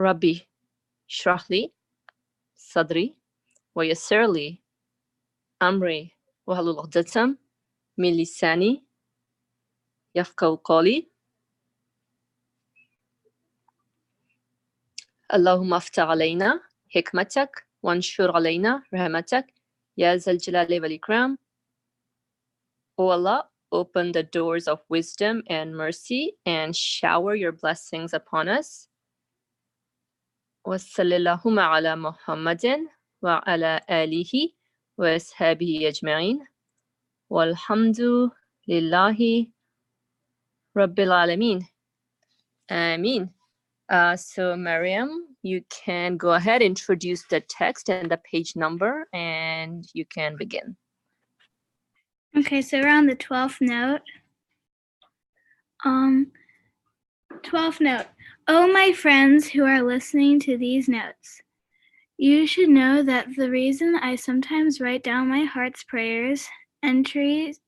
Rabbi shrah li sadri wa yassir li amri wahlul 'uqdatam min lisani yafqahu qawli. اللهم افتح علينا حكمتك وانشر علينا رحمتك يا ذا الجلال والإكرام. O Allah, open the doors of wisdom and mercy and shower your blessings upon us. وصلى اللهم على محمد وعلى آله وأصحابه أجمعين والحمد لله رب العالمين. Ameen. So Maryam, you can go ahead, introduce the text and the page number, and you can begin. Okay, so we're on the 12th note. 12th note. Oh, my friends who are listening to these notes, you should know that the reason I sometimes write down my heart's prayers, entreaties,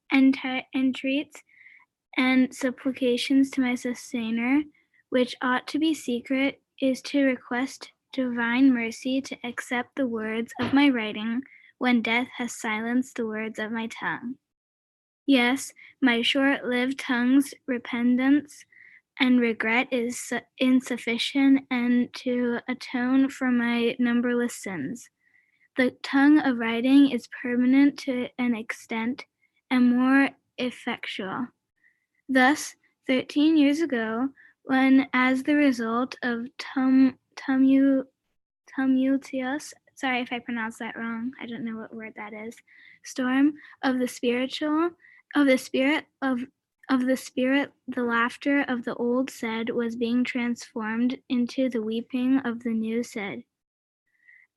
and supplications to my sustainer, which ought to be secret, is to request divine mercy to accept the words of my writing when death has silenced the words of my tongue. Yes, my short-lived tongue's repentance and regret is insufficient and to atone for my numberless sins. The tongue of writing is permanent to an extent and more effectual. Thus, 13 years ago, when, as the result of tumultuous, sorry if I pronounced that wrong, I don't know what word that is, storm of the spirit, the laughter of the old said was being transformed into the weeping of the new said.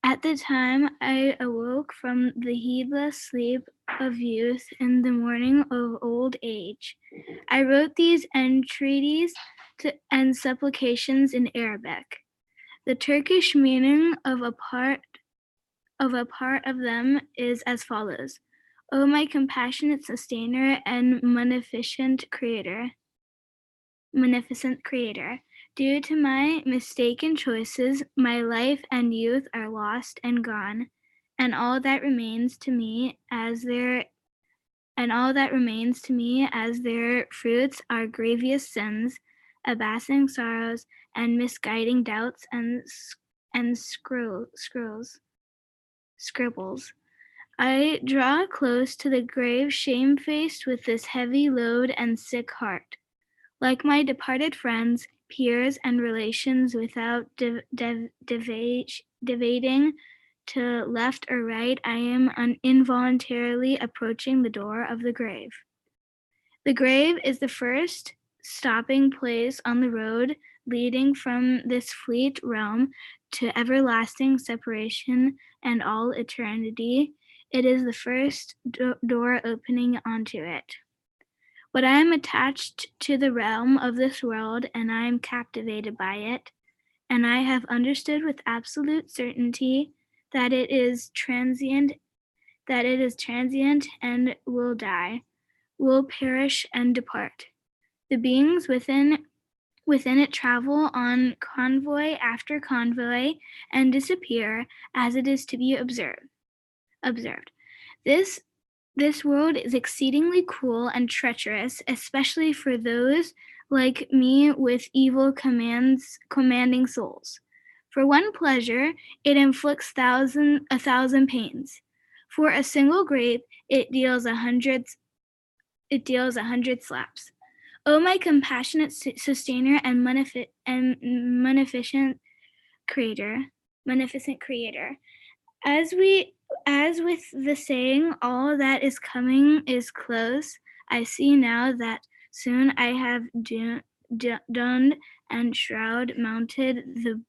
At the time I awoke from the heedless sleep of youth in the morning of old age, I wrote these entreaties and supplications in Arabic. The Turkish meaning of a part of them is as follows. O my compassionate sustainer and munificent creator, due to my mistaken choices, my life and youth are lost and gone, and all that remains to me as their fruits are grievous sins, abasing sorrows, and misguiding doubts and scribbles. I draw close to the grave, shamefaced with this heavy load and sick heart. Like my departed friends, peers, and relations, without deviating to left or right, I am involuntarily approaching the door of the grave. The grave is the first stopping place on the road leading from this fleet realm to everlasting separation and all eternity. It is the first door opening onto it. But I am attached to the realm of this world, and I am captivated by it, and I have understood with absolute certainty that it is transient and will die, will perish and depart. The beings within it travel on convoy after convoy and disappear as it is to be observed. This world is exceedingly cruel and treacherous, especially for those like me with evil commanding souls. For one pleasure, it inflicts a thousand pains. For a single grape, it deals 100 slaps. O my compassionate sustainer and munificent creator, as with the saying, all that is coming is close, I see now that soon I have donned and shroud mounted the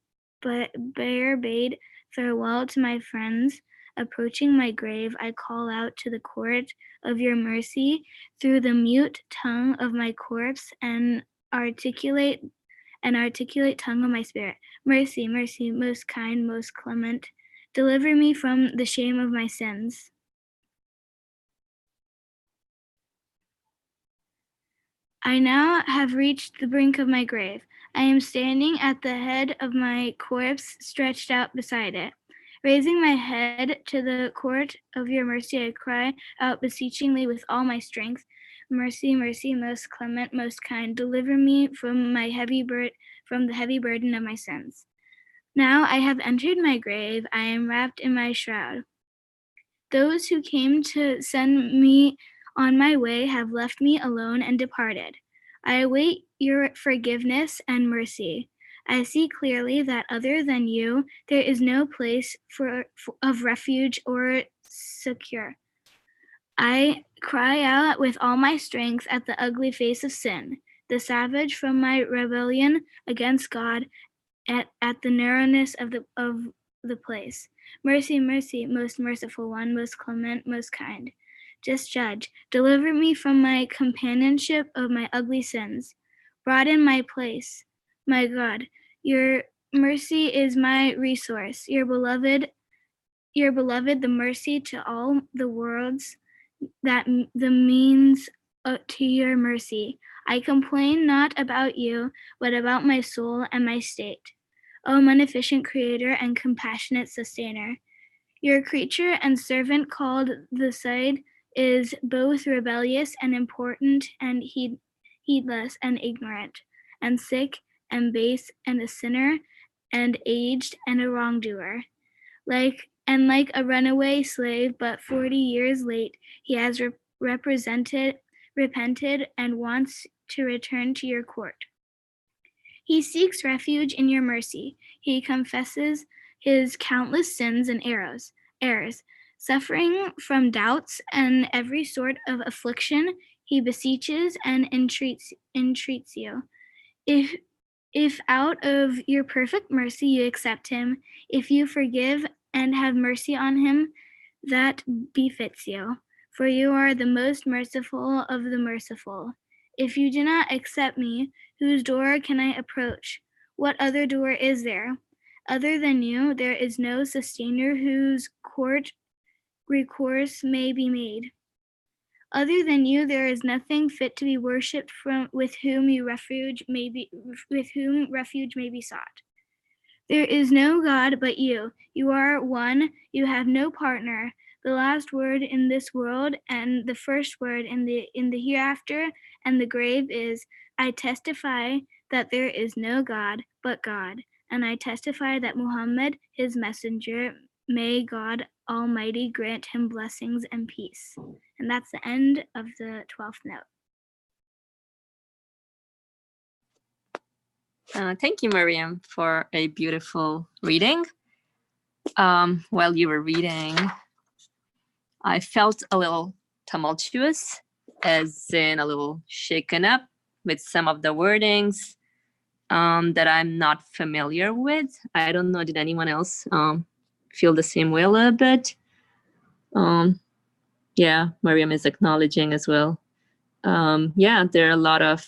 bier bade farewell to my friends. Approaching my grave, I call out to the court of your mercy through the mute tongue of my corpse and articulate tongue of my spirit. Mercy, mercy, most kind, most clement. Deliver me from the shame of my sins. I now have reached the brink of my grave. I am standing at the head of my corpse, stretched out beside it. Raising my head to the court of your mercy, I cry out beseechingly with all my strength, mercy, mercy, most clement, most kind, deliver me from the heavy burden of my sins. Now I have entered my grave, I am wrapped in my shroud. Those who came to send me on my way have left me alone and departed. I await your forgiveness and mercy. I see clearly that other than you, there is no place of refuge or secure. I cry out with all my strength at the ugly face of sin, the savage from my rebellion against God, at the narrowness of the place. Mercy, mercy, most merciful one, most clement, most kind. Just judge. Deliver me from my companionship of my ugly sins. Broaden my place. My God, your mercy is my resource. Your beloved, the mercy to all the worlds, that the means to your mercy. I complain not about you, but about my soul and my state. O munificent Creator and compassionate Sustainer, your creature and servant called the Side is both rebellious and important and heedless and ignorant, and sick and base and a sinner and aged and a wrongdoer. Like a runaway slave, but 40 years late, he has repented and wants to return to your court. He seeks refuge in your mercy. He confesses his countless sins and errors. Suffering from doubts and every sort of affliction, he beseeches and entreats you. If out of your perfect mercy you accept him, if you forgive and have mercy on him, that befits you, for you are the most merciful of the merciful. If you do not accept me, whose door can I approach? What other door is there? Other than you, there is no sustainer whose court recourse may be made. Other than you, there is nothing fit to be worshipped with whom refuge may be sought. There is no God but you. You are one. You have no partner. The last word in this world and the first word in the hereafter and the grave is, I testify that there is no God but God, and I testify that Muhammad, his messenger, may God Almighty grant him blessings and peace. And that's the end of the 12th note. Thank you, Maryam, for a beautiful reading. While you were reading, I felt a little tumultuous, as in a little shaken up with some of the wordings that I'm not familiar with. I don't know, did anyone else feel the same way a little bit? Yeah, Maryam is acknowledging as well. Yeah, there are a lot of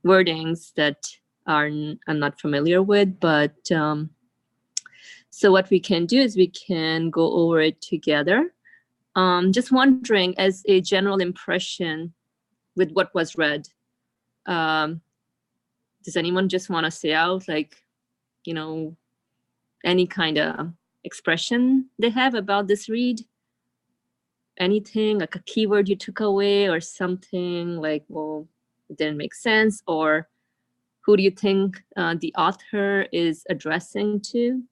wordings that I'm not familiar with, but so what we can do is we can go over it together. Just wondering, as a general impression with what was read, does anyone just want to say out, like, you know, any kind of expression they have about this read? Anything, like a keyword you took away or something like, well, it didn't make sense, or who do you think the author is addressing to?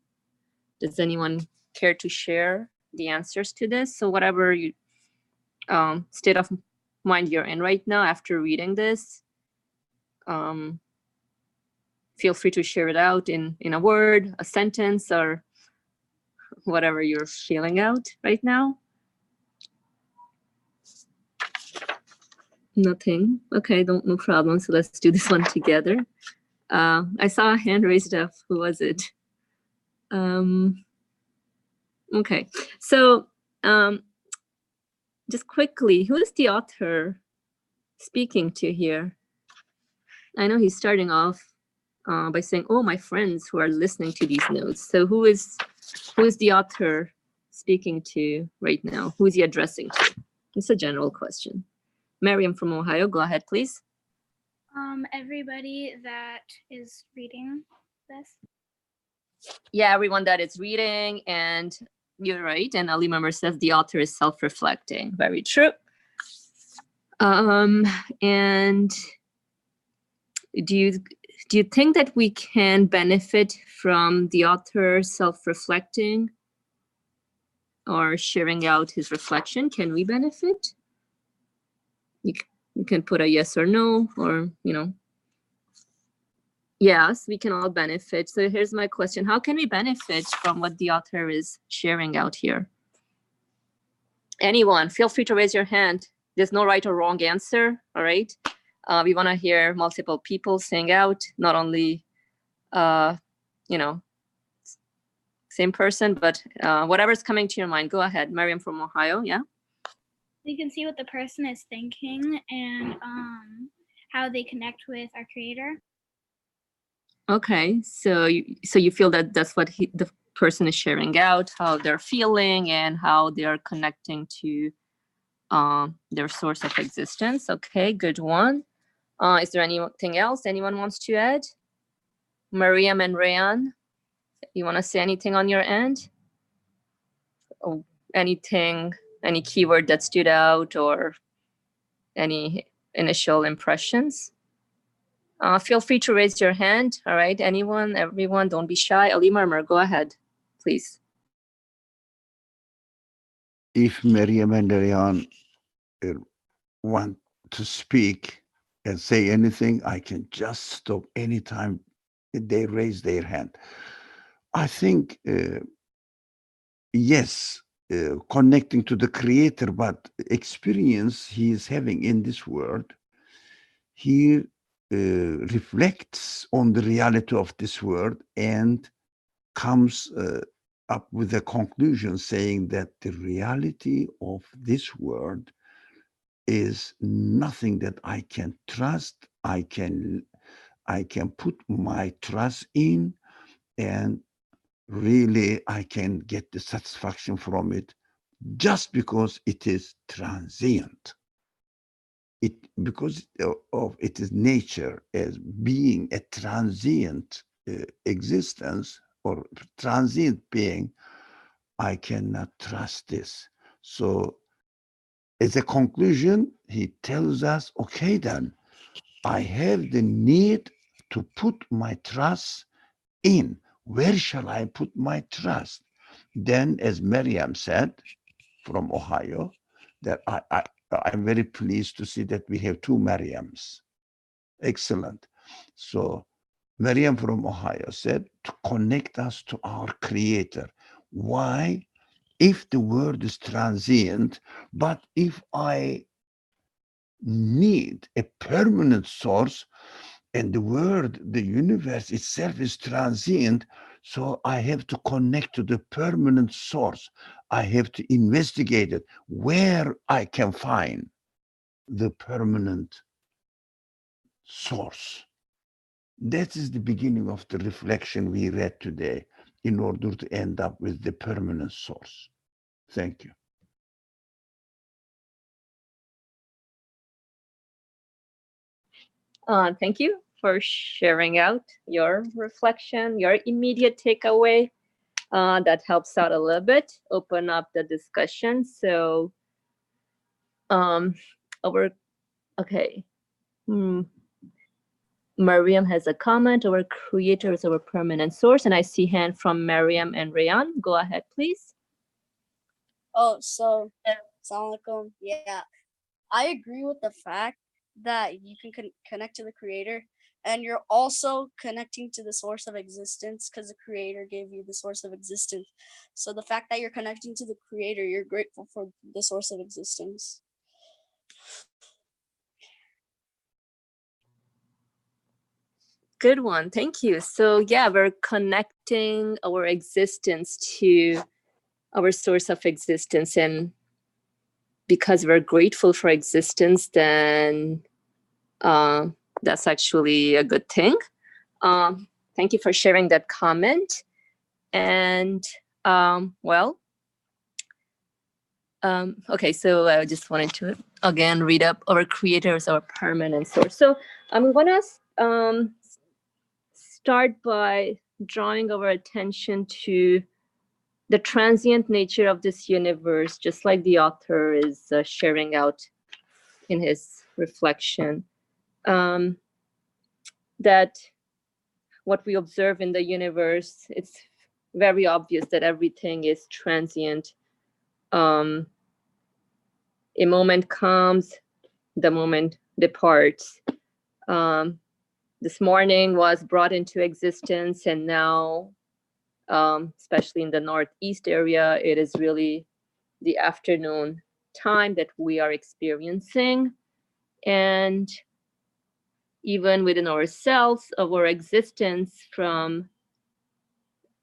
Does anyone care to share the answers to this? So whatever you state of mind you're in right now after reading this, feel free to share it out in a word, a sentence, or whatever you're feeling out right now. Nothing. Okay, no problem. So let's do this one together. I saw a hand raised up. Who was it? Okay, so just quickly, who is the author speaking to here? I know he's starting off by saying, oh, my friends who are listening to these notes. So who is the author speaking to right now? Who is he addressing to? It's a general question. Maryam from Ohio, go ahead, please. Everybody that is reading this. Yeah, everyone that is reading, and you're right. And alimermer says the author is self-reflecting. Very true. And do you think that we can benefit from the author self-reflecting or sharing out his reflection? Can we benefit? You can put a yes or no, or, you know. Yes, we can all benefit. So here's my question. How can we benefit from what the author is sharing out here? Anyone, feel free to raise your hand. There's no right or wrong answer, all right? We want to hear multiple people saying out, not only, you know, same person, but whatever's coming to your mind. Go ahead, Maryam from Ohio, yeah? We can see what the person is thinking and how they connect with our creator. Okay, so you feel that that's what the person is sharing out, how they're feeling and how they are connecting to their source of existence. Okay, good one. Is there anything else anyone wants to add? Maryam and Rayan, you want to say anything on your end? Oh, anything, any keyword that stood out or any initial impressions? Feel free to raise your hand. All right, anyone, everyone, don't be shy. alimermer, go ahead, please. If Maryam and Rayan want to speak and say anything, I can just stop anytime they raise their hand. I think, yes, connecting to the creator, but experience he is having in this world, he reflects on the reality of this world and comes up with a conclusion saying that the reality of this world is nothing that I can trust. I can put my trust in, and really I can get the satisfaction from it just because it is transient. Because of its nature as being a transient existence or transient being, I cannot trust this. So as a conclusion, he tells us, okay, then I have the need to put my trust in. Where shall I put my trust? Then, as Maryam said from Ohio, that I'm very pleased to see that we have two Maryams. Excellent. So Maryam from Ohio said to connect us to our creator. Why? If the world is transient, but if I need a permanent source, and the world, the universe itself is transient, so I have to connect to the permanent source. I have to investigate it, where I can find the permanent source. That is the beginning of the reflection we read today in order to end up with the permanent source. Thank you. Thank you for sharing out your reflection, your immediate takeaway. That helps out a little bit, open up the discussion. So, okay. Maryam has a comment. Our creator is our permanent source, and I see hand from Maryam and Rayan. Go ahead, please. Oh, so, assalamu alaikum. Yeah, I agree with the fact that you can connect to the creator, and you're also connecting to the source of existence because the creator gave you the source of existence. So the fact that you're connecting to the creator, you're grateful for the source of existence. Good one. Thank you. So yeah, we're connecting our existence to our source of existence, and because we're grateful for existence, then that's actually a good thing. Thank you for sharing that comment. And okay, so I just wanted to again read up our creators, our permanent source. So I'm gonna start by drawing our attention to the transient nature of this universe, just like the author is sharing out in his reflection. That what we observe in the universe, it's very obvious that everything is transient. A moment comes, the moment departs. This morning was brought into existence, and now, especially in the northeast area, it is really the afternoon time that we are experiencing. And even within ourselves, of our existence from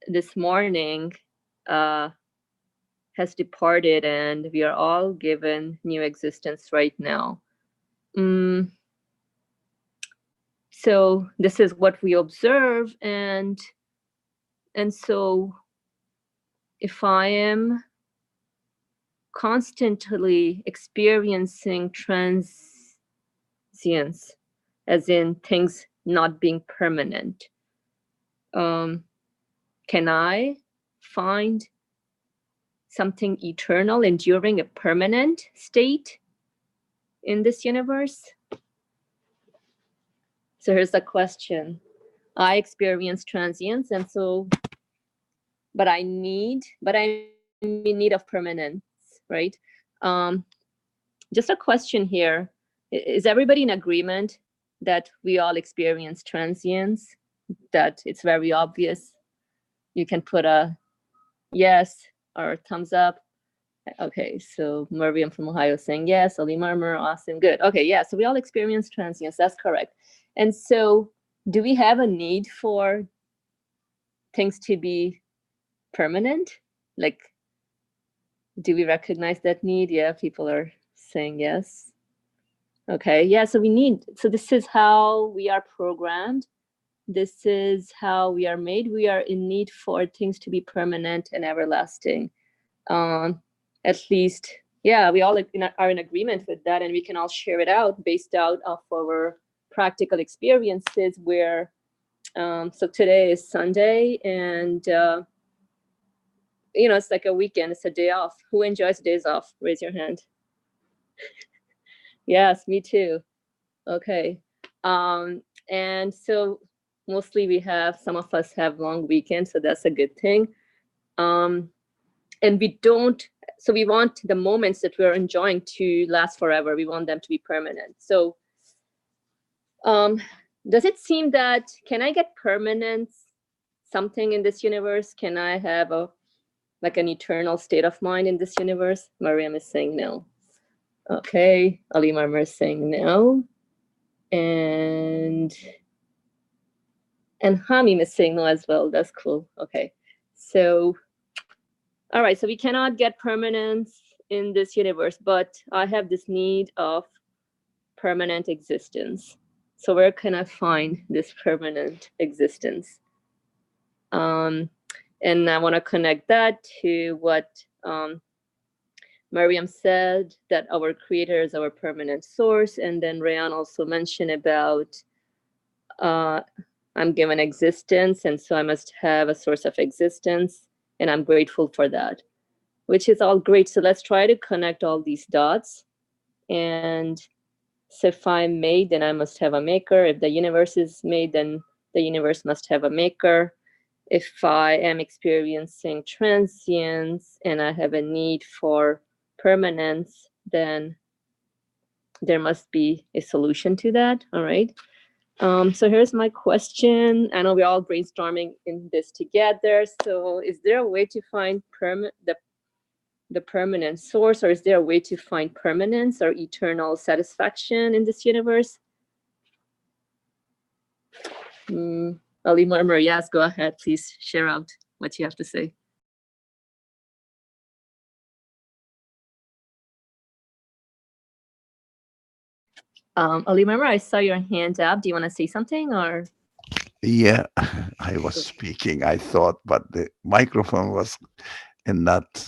this morning has departed, and we are all given new existence right now. So this is what we observe, and so if I am constantly experiencing transience, as in things not being permanent, can I find something eternal, enduring, a permanent state in this universe? So here's the question. I experience transience, and so, but I'm in need of permanence, right? Just a question here. Is everybody in agreement that we all experience transience? That it's very obvious? You can put a yes or a thumbs up. Okay, so Maryam from Ohio saying yes, alimermer, awesome, good. Okay, yeah, so we all experience transience, that's correct. And so do we have a need for things to be permanent? Like, do we recognize that need? Yeah, people are saying yes. Okay, yeah, so this is how we are programmed. This is how we are made. We are in need for things to be permanent and everlasting. At least, yeah, we all are in agreement with that, and we can all share it out based out of our practical experiences where, so today is Sunday, and it's like a weekend, it's a day off. Who enjoys days off? Raise your hand. Yes, me too. Okay. And so mostly some of us have long weekends, so that's a good thing. And we want the moments that we're enjoying to last forever. We want them to be permanent. So does it seem that, can I get permanence, something in this universe? Can I have an eternal state of mind in this universe? Maryam is saying no. Okay, alimermer is saying no. And Hamim is saying no as well. That's cool. Okay, so all right, so we cannot get permanence in this universe, but I have this need of permanent existence. So where can I find this permanent existence? And I want to connect that to what Maryam said, that our creator is our permanent source. And then Rayan also mentioned about I'm given existence, and so I must have a source of existence, and I'm grateful for that, which is all great. So let's try to connect all these dots. And so if I'm made, then I must have a maker. If the universe is made, then the universe must have a maker. If I am experiencing transience and I have a need for permanence, then there must be a solution to that. All right. So here's my question. I know we're all brainstorming in this together. So is there a way to find the permanent source, or is there a way to find permanence or eternal satisfaction in this universe? alimermer, yes, go ahead. Please share out what you have to say. alimermer, I saw your hand up. Do you want to say something, or? Yeah, I was speaking, I thought, but the microphone was not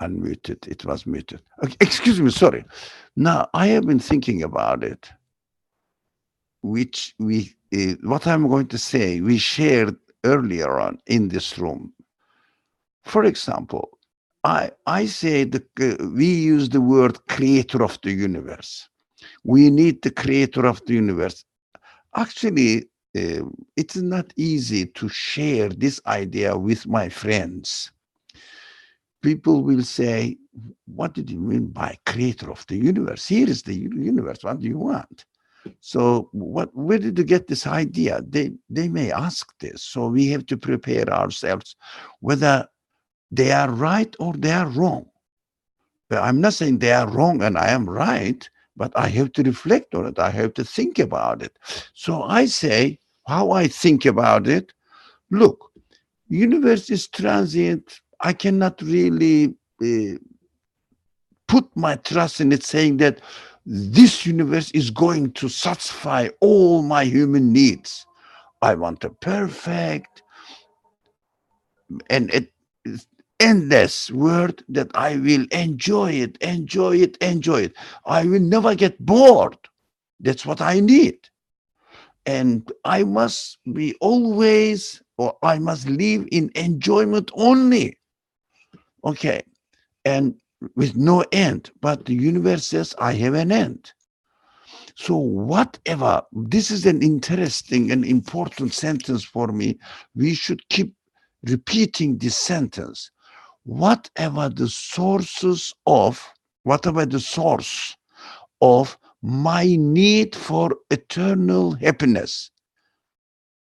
Unmuted. It was muted. Okay, excuse me, sorry. Now, I have been thinking about it, which what I'm going to say, we shared earlier on in this room. For example, I say we use the word creator of the universe. We need the creator of the universe. Actually, it's not easy to share this idea with my friends. People will say, what did you mean by creator of the universe? Here is the universe. What do you want? So where did you get this idea? They may ask this. So we have to prepare ourselves whether they are right or they are wrong. I'm not saying they are wrong and I am right, but I have to reflect on it. I have to think about it. So I say how I think about it. Look, universe is transient. I cannot really put my trust in it, saying that this universe is going to satisfy all my human needs. I want a perfect and endless world that I will enjoy it, enjoy it, enjoy it. I will never get bored. That's what I need. And I must be always, or I must live in enjoyment only. Okay. And with no end. But the universe says, I have an end. So whatever, this is an interesting and important sentence for me. We should keep repeating this sentence. Whatever the source of my need for eternal happiness,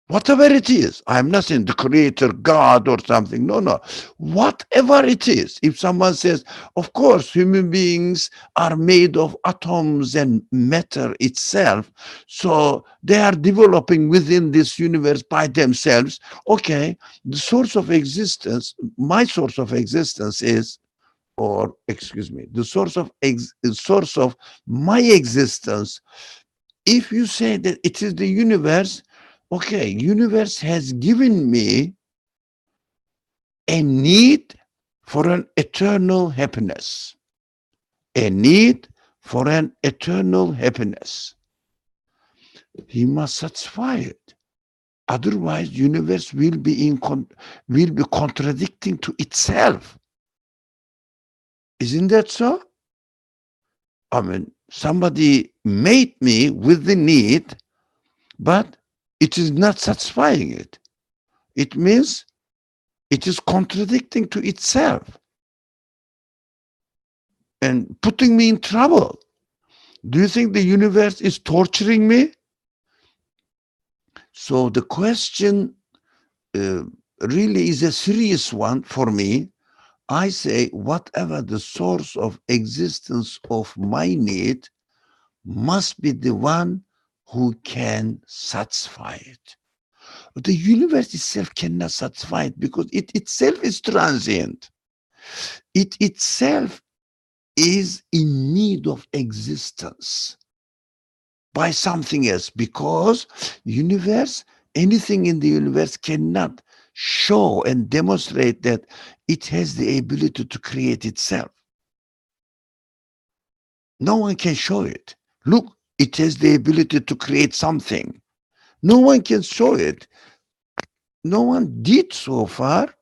whatever it is, I'm not saying the creator, God or something. No. Whatever it is, if someone says, of course, human beings are made of atoms and matter itself, so they are developing within this universe by themselves. Okay, the source of existence, my source of existence is, or excuse me, the source of my existence. If you say that it is the universe, okay, universe has given me a need for an eternal happiness. A need for an eternal happiness. He must satisfy it. Otherwise, universe will be contradicting to itself. Isn't that so? I mean, somebody made me with the need, but it is not satisfying it. It means it is contradicting to itself and putting me in trouble. Do you think the universe is torturing me? So the question really is a serious one for me. I say, whatever the source of existence of my need must be the one who can satisfy it. The universe itself cannot satisfy it because it itself is transient. It itself is in need of existence by something else, because universe, anything in the universe cannot show and demonstrate that it has the ability to create itself. No one can show it. Look, it has the ability to create something. No one can show it. No one did so far,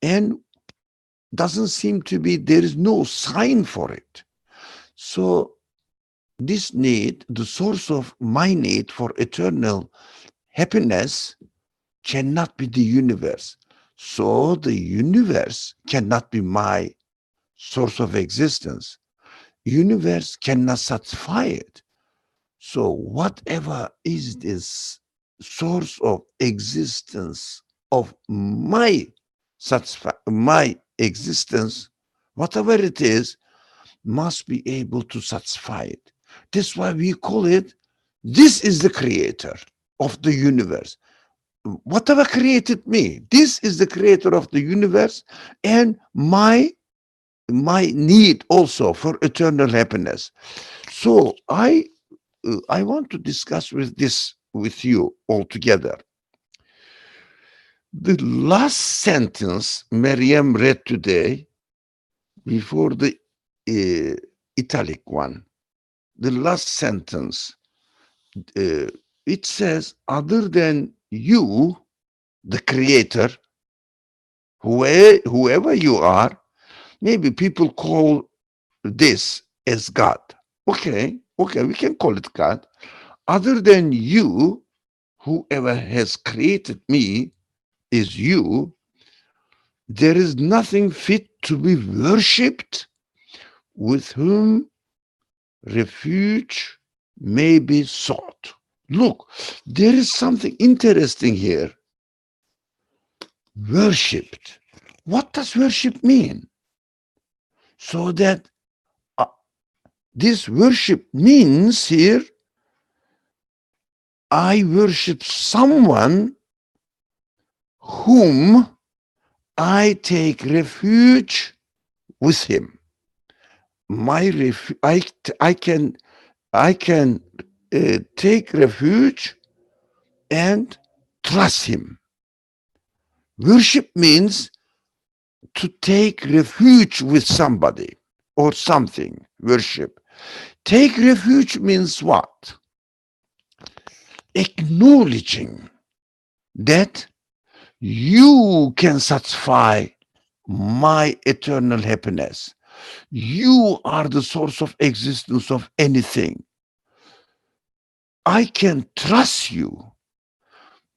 and doesn't seem to be, there is no sign for it. So this need, the source of my need for eternal happiness, cannot be the universe. So the universe cannot be my source of existence. Universe cannot satisfy it. So whatever is this source of existence of my existence, whatever it is, must be able to satisfy it. That's why we call it, this is the creator of the universe. Whatever created me, this is the creator of the universe, and my need also for eternal happiness. So I want to discuss with you all together. The last sentence Maryam read today, before the italic one, the last sentence, it says, other than you, the creator, whoever you are, maybe people call this as God. Okay, we can call it God. Other than you, whoever has created me is you, there is nothing fit to be worshipped, with whom refuge may be sought. Look, there is something interesting here. Worshipped. What does worship mean? So that this worship means here, I worship someone whom I take refuge with him. I can take refuge and trust him. Worship means to take refuge with somebody or something. Worship. Take refuge means what? Acknowledging that you can satisfy my eternal happiness. You are the source of existence of anything. I can trust you.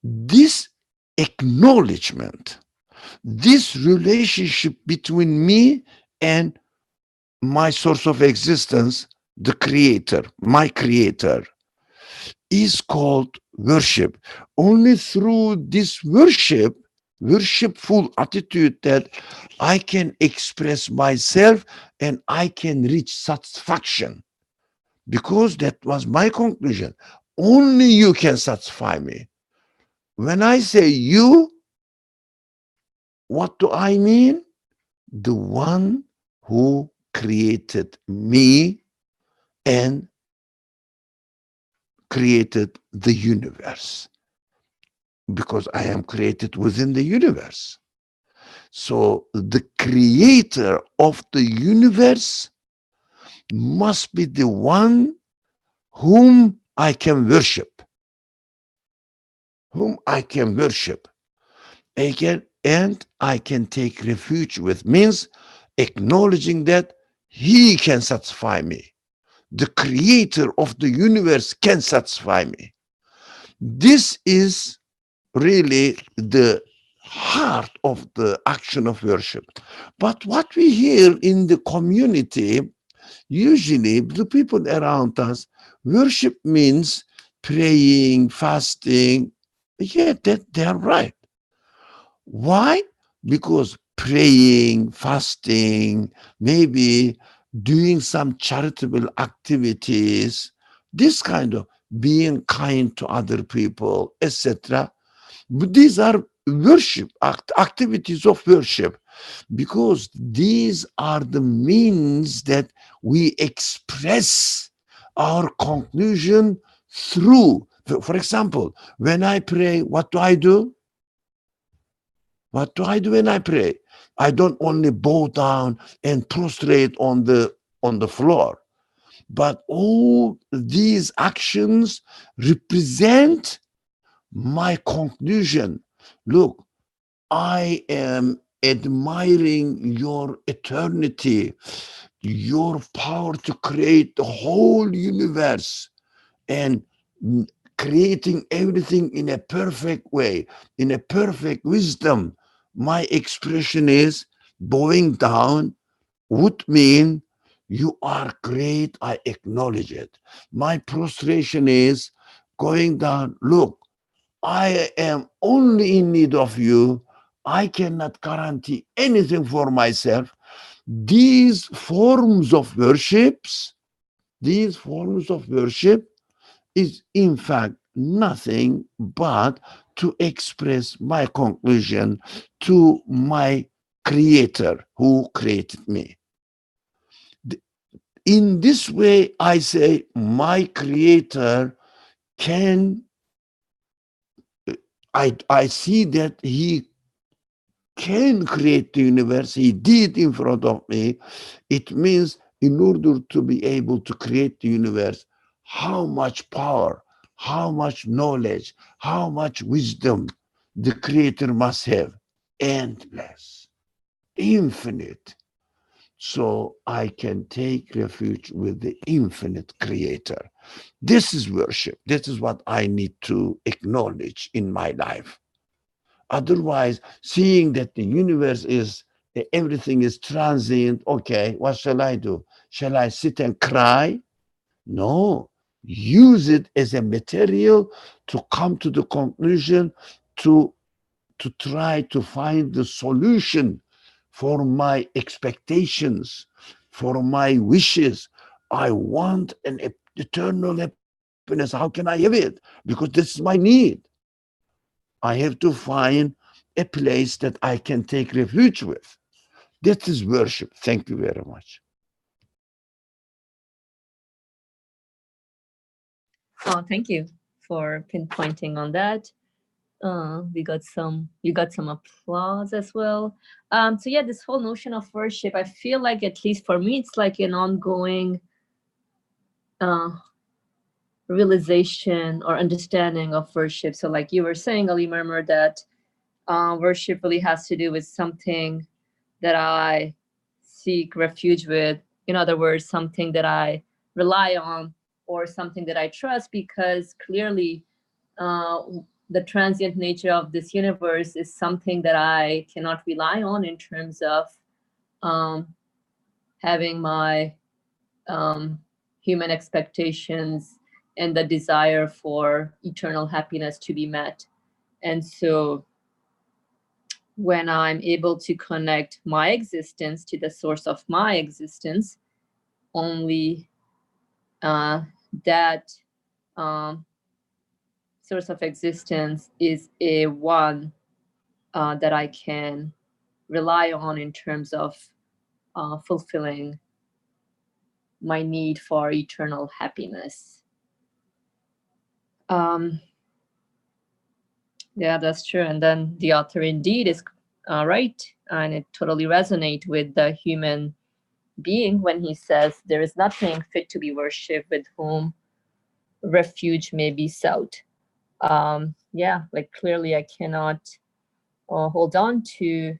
This acknowledgement, this relationship between me and my source of existence, the creator, my creator, is called worship. Only through this worshipful attitude, that I can express myself and I can reach satisfaction. Because that was my conclusion. Only you can satisfy me. When I say you, what do I mean? The one who created me and created the universe, because I am created within the universe. So the creator of the universe must be the one whom I can worship. Whom I can worship. Again, and I can take refuge with, means acknowledging that he can satisfy me. The creator of the universe can satisfy me. This is really the heart of the action of worship. But what we hear in the community, usually the people around us, worship means praying, fasting. Yeah, that they are right. Why? Because praying, fasting, maybe doing some charitable activities, this kind of being kind to other people, etc. But these are worship, activities of worship, because these are the means that we express our conclusion through. For example, when I pray, what do I do? What do I do when I pray? I don't only bow down and prostrate on the floor, but all these actions represent my conclusion. Look, I am admiring your eternity, your power to create the whole universe, and creating everything in a perfect way, in a perfect wisdom. My expression is bowing down would mean you are great, I acknowledge it. My prostration is going down, look, I am only in need of you. I cannot guarantee anything for myself. These forms of worships, is in fact nothing but to express my conclusion to my creator who created me. In this way, I say my creator can, I see that he can create the universe. He did in front of me. It means in order to be able to create the universe, how much power, how much knowledge, how much wisdom the creator must have. Endless, infinite. So I can take refuge with the infinite creator. This is worship. This is what I need to acknowledge in my life. Otherwise, seeing that the universe is, everything is transient, okay, what shall I do? Shall I sit and cry? No. Use it as a material to come to the conclusion, to, to try to find the solution for my expectations, for my wishes. I want an eternal happiness. How can I have it? Because this is my need. I have to find a place that I can take refuge with. That is worship. Thank you very much. Oh, thank you for pinpointing on that. You got some applause as well. So yeah, this whole notion of worship, I feel like, at least for me, it's like an ongoing realization or understanding of worship. So like you were saying, alimermer, that worship really has to do with something that I seek refuge with. In other words, something that I rely on or something that I trust, because clearly the transient nature of this universe is something that I cannot rely on in terms of having my human expectations and the desire for eternal happiness to be met. And so when I'm able to connect my existence to the source of my existence, only that source of existence is a one that I can rely on in terms of fulfilling my need for eternal happiness. Yeah, that's true. And then the author indeed is right, and it totally resonates with the human being when he says there is nothing fit to be worshipped with whom refuge may be sought. Yeah, like clearly I cannot hold on to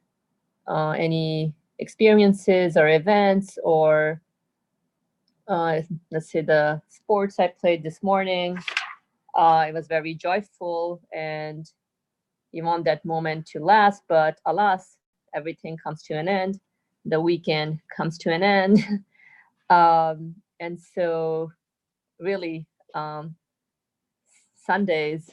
any experiences or events or let's say the sports I played this morning. It was very joyful and you want that moment to last, but alas, everything comes to an end. The weekend comes to an end. And so really Sundays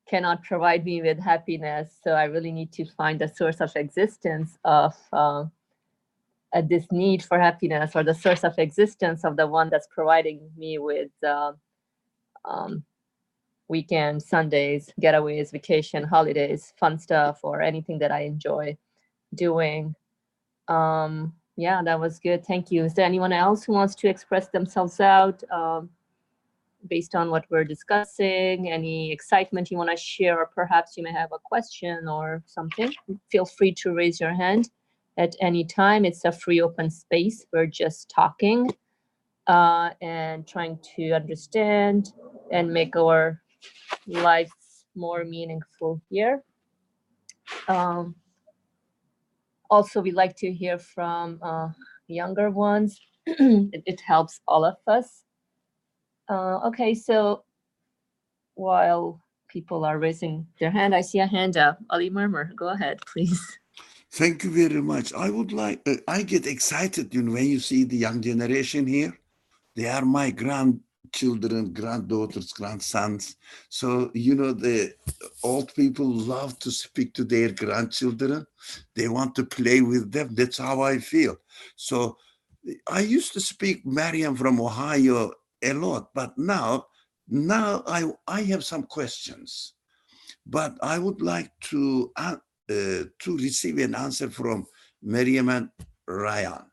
cannot provide me with happiness. So I really need to find the source of existence of this need for happiness, or the source of existence of the one that's providing me with weekends, Sundays, getaways, vacation, holidays, fun stuff, or anything that I enjoy doing. Yeah, that was good. Thank you. Is there anyone else who wants to express themselves out based on what we're discussing? Any excitement you want to share, or perhaps you may have a question or something? Feel free to raise your hand at any time. It's a free open space. We're just talking and trying to understand and make our lives more meaningful here. Also, we like to hear from younger ones. It helps all of us. Okay, so while people are raising their hand, I see a hand up. Alimermer, go ahead, please. Thank you very much. I would like, I get excited, when you see the young generation here. They are my grandchildren, granddaughters, grandsons. So, the old people love to speak to their grandchildren. They want to play with them. That's how I feel. So I used to speak Maryam from Ohio a lot, but now I have some questions. But I would like to receive an answer from Maryam and Ryan,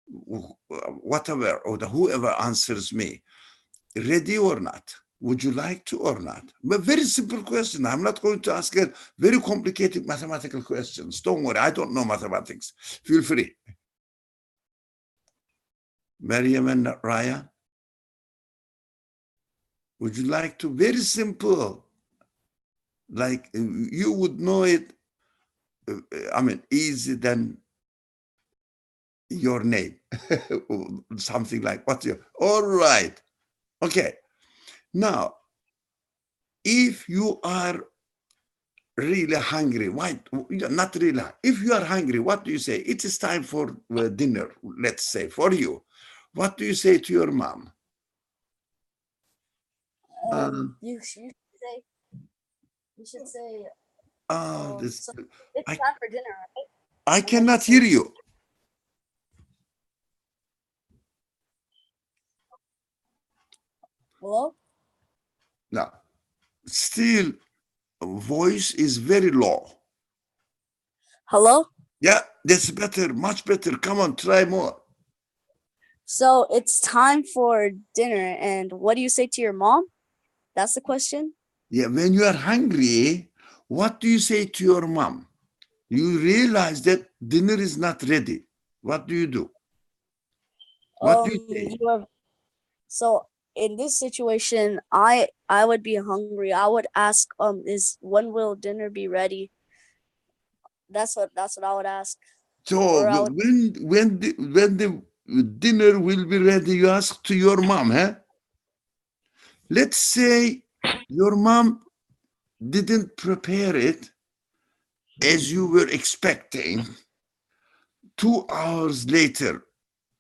whatever, or whoever answers me. Ready or not? Would you like to or not? But very simple question. I'm not going to ask her very complicated mathematical questions. Don't worry, I don't know mathematics. Feel free. Maryam and Raya, would you like to? Very simple. Like you would know it, I mean, easy than your name. Something like what's your, all right. Okay. Now, if you are really hungry, why not really? If you are hungry, what do you say? It is time for dinner, let's say, for you. What do you say to your mom? You should say. You should say. This, So it's I, time for dinner, right? I And then cannot say, hear you. hello? No, still voice is very low. Hello? Yeah, that's better, much better. Come on, try more. So it's time for dinner, and what do you say to your mom? That's the question. Yeah, when you are hungry, what do you say to your mom? You realize that dinner is not ready. What do you do? What do you say? You have, so in this situation, I would be hungry. I would ask, is when will dinner be ready? That's what I would ask. So Or I would, when the dinner will be ready, you ask to your mom, huh? Let's say your mom didn't prepare it as you were expecting. 2 hours later,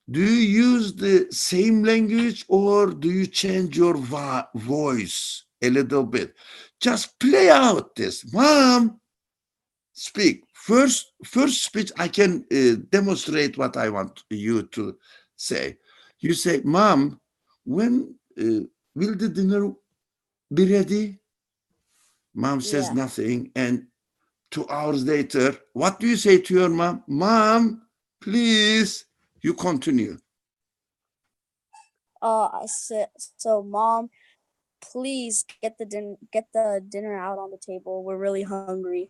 do you use the same language or do you change your voice a little bit? Just play out this. Mom, speak. First speech, I can demonstrate what I want you to say. You say, Mom, when will the dinner be ready? Mom says yeah. nothing. And 2 hours later, what do you say to your mom? Mom, please, you continue. I said, so mom, please get the dinner out on the table. We're really hungry.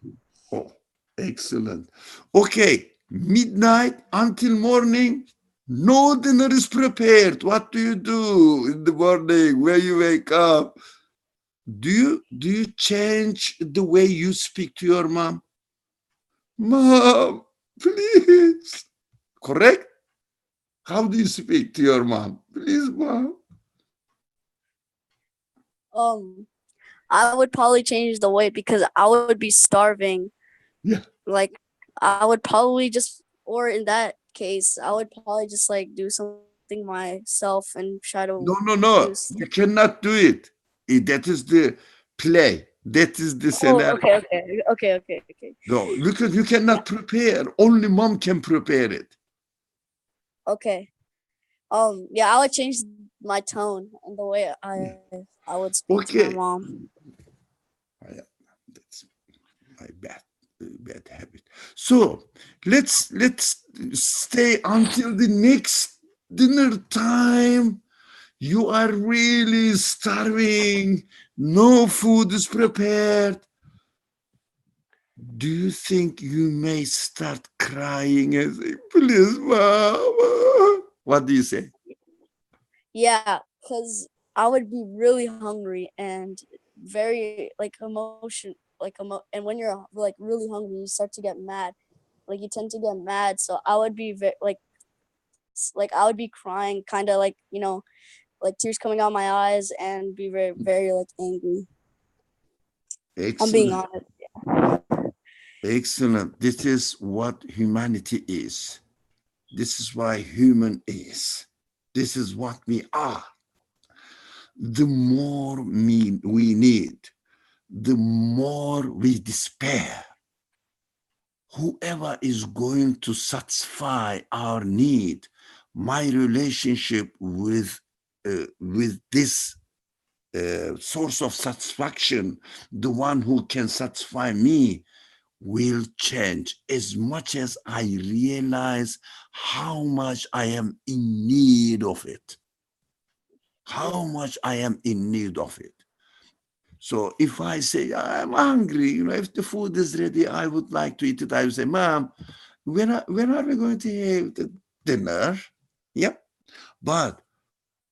Oh, excellent. Okay, midnight until morning, no dinner is prepared. What do you do in the morning when you wake up? Do you change the way you speak to your mom? Mom, please. Correct? How do you speak to your mom? Please, mom. I would probably change the weight because I would be starving. Yeah. Like I would probably just, or in that case, I would probably just like do something myself and try to No. use. You cannot do it. That is the play. That is the Oh, scenario. okay. No, because you cannot prepare. Only mom can prepare it. Okay. Yeah, I would change my tone and the way I would speak to my Okay. mom. That's my bad habit. So let's stay until the next dinner time. You are really starving. No food is prepared. Do you think you may start crying and say, please, mom? What do you say? Yeah, because I would be really hungry and very like and when you're like really hungry, you start to get mad. Like you tend to get mad, so I would be like I would be crying, kind of like like tears coming out my eyes, and be very like angry. I'm being Excellent. honest. Excellent. This is what humanity is. This is why human is. This is what we are. The more we need, the more we despair. Whoever is going to satisfy our need, my relationship with this source of satisfaction, the one who can satisfy me, will change as much as I realize how much I am in need of it. How much I am in need of it. So if I say, I'm hungry, if the food is ready, I would like to eat it. I would say, Mom, when are we going to have the dinner? Yep. But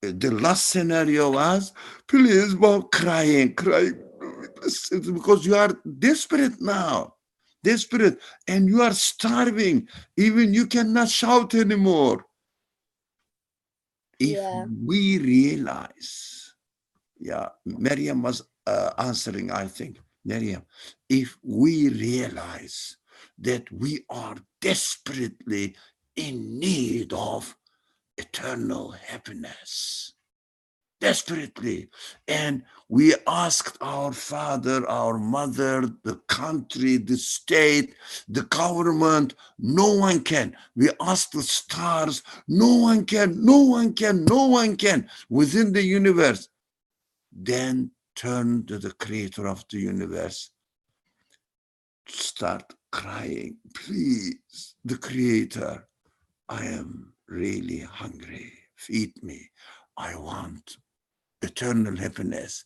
the last scenario was, please, Mom, crying. Because you are desperate now. Desperate. And you are starving. Even you cannot shout anymore. If Yeah. we realize, Maryam was answering, I think. Maryam, if we realize that we are desperately in need of eternal happiness, desperately, and we asked our father, our mother, the country, the state, the government, no one can. We asked the stars, no one can, no one can, no one can within the universe. Then turn to the creator of the universe, start crying, please, the creator, I am really hungry, feed me, I want eternal happiness,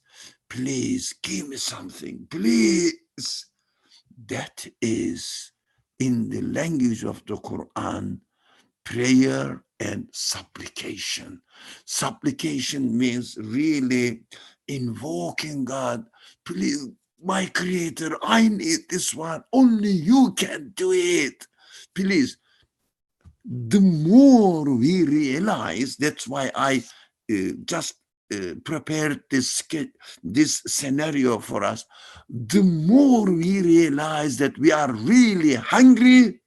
please give me something, please. That is, in the language of the Quran, prayer and supplication. Supplication means really invoking God. Please, my creator, I need this one. Only you can do it. Please. The more we realize, that's why I just prepared this scenario for us. The more we realize that we are really hungry,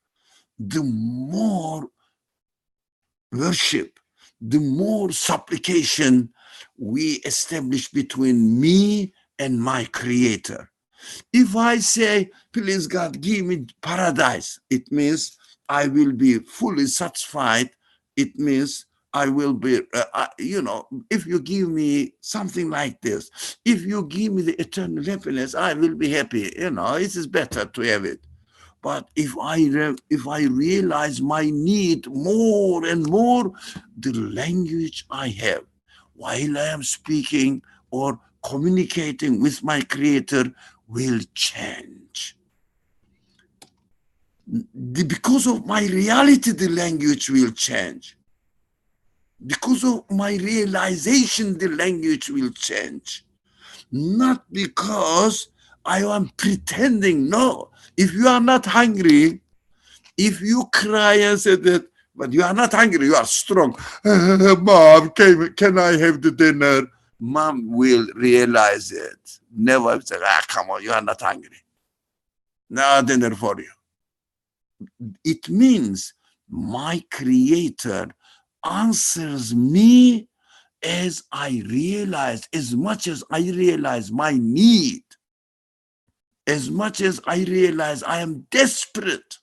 the more worship, the more supplication we establish between me and my creator. If I say, please God, give me paradise, it means I will be fully satisfied. It means I will be, if you give me something like this, if you give me the eternal happiness, I will be happy. It is better to have it. But if I realize my need more and more, the language I have while I am speaking or communicating with my creator will change. Because of my reality, the language will change. Because of my realization, the language will change. Not because I am pretending. No, if you are not hungry, if you cry and say that, but you are not hungry, you are strong. Mom, can I have the dinner? Mom will realize it. Never say, come on, you are not hungry. No dinner for you. It means my creator answers me as I realize, as much as I realize my need, as much as I realize I am desperate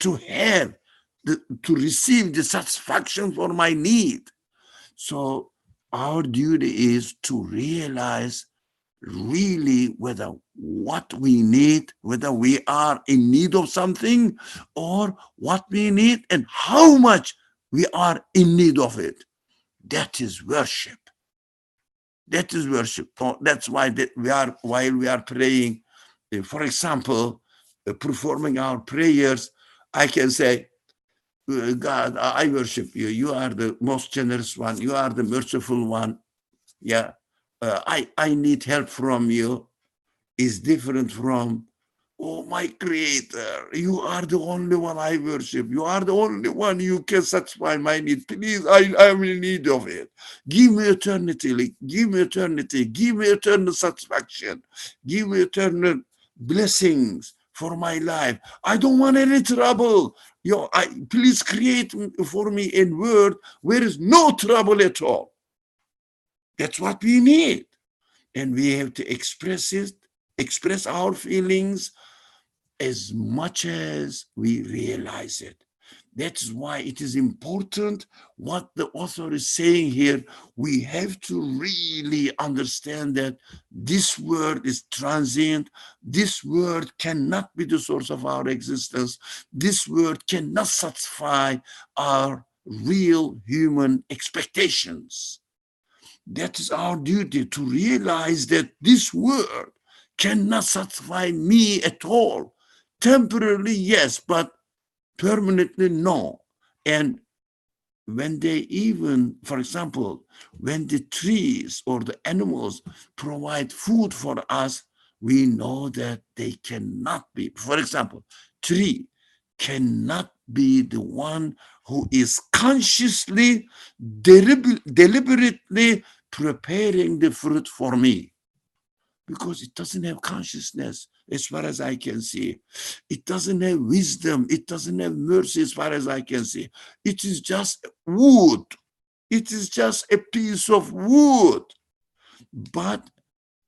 to have, to receive the satisfaction for my need. So our duty is to realize really whether what we need, whether we are in need of something or what we need and how much we are in need of it. That is worship. That is worship. That's why while we are praying, for example, performing our prayers, I can say, God, I worship you. You are the most generous one. You are the merciful one. Yeah. I need help from you. Is different from, oh, my creator, you are the only one I worship. You are the only one you can satisfy my need. Please, I am in need of it. Give me eternity. Give me eternity. Give me eternal satisfaction. Give me eternal blessings for my life. I don't want any trouble. Please create for me a world where there is no trouble at all. That's what we need. And we have to express our feelings as much as we realize it. That's why it is important what the author is saying here. We have to really understand that this world is transient. This world cannot be the source of our existence. This world cannot satisfy our real human expectations. That is our duty, to realize that this world cannot satisfy me at all. Temporarily, yes, but permanently, no. And when they even, for example, when the trees or the animals provide food for us, we know that they cannot be. For example, tree cannot be the one who is consciously, deliberately preparing the fruit for me, because it doesn't have consciousness as far as I can see. It doesn't have wisdom. It doesn't have mercy as far as I can see. It is just wood. It is just a piece of wood, but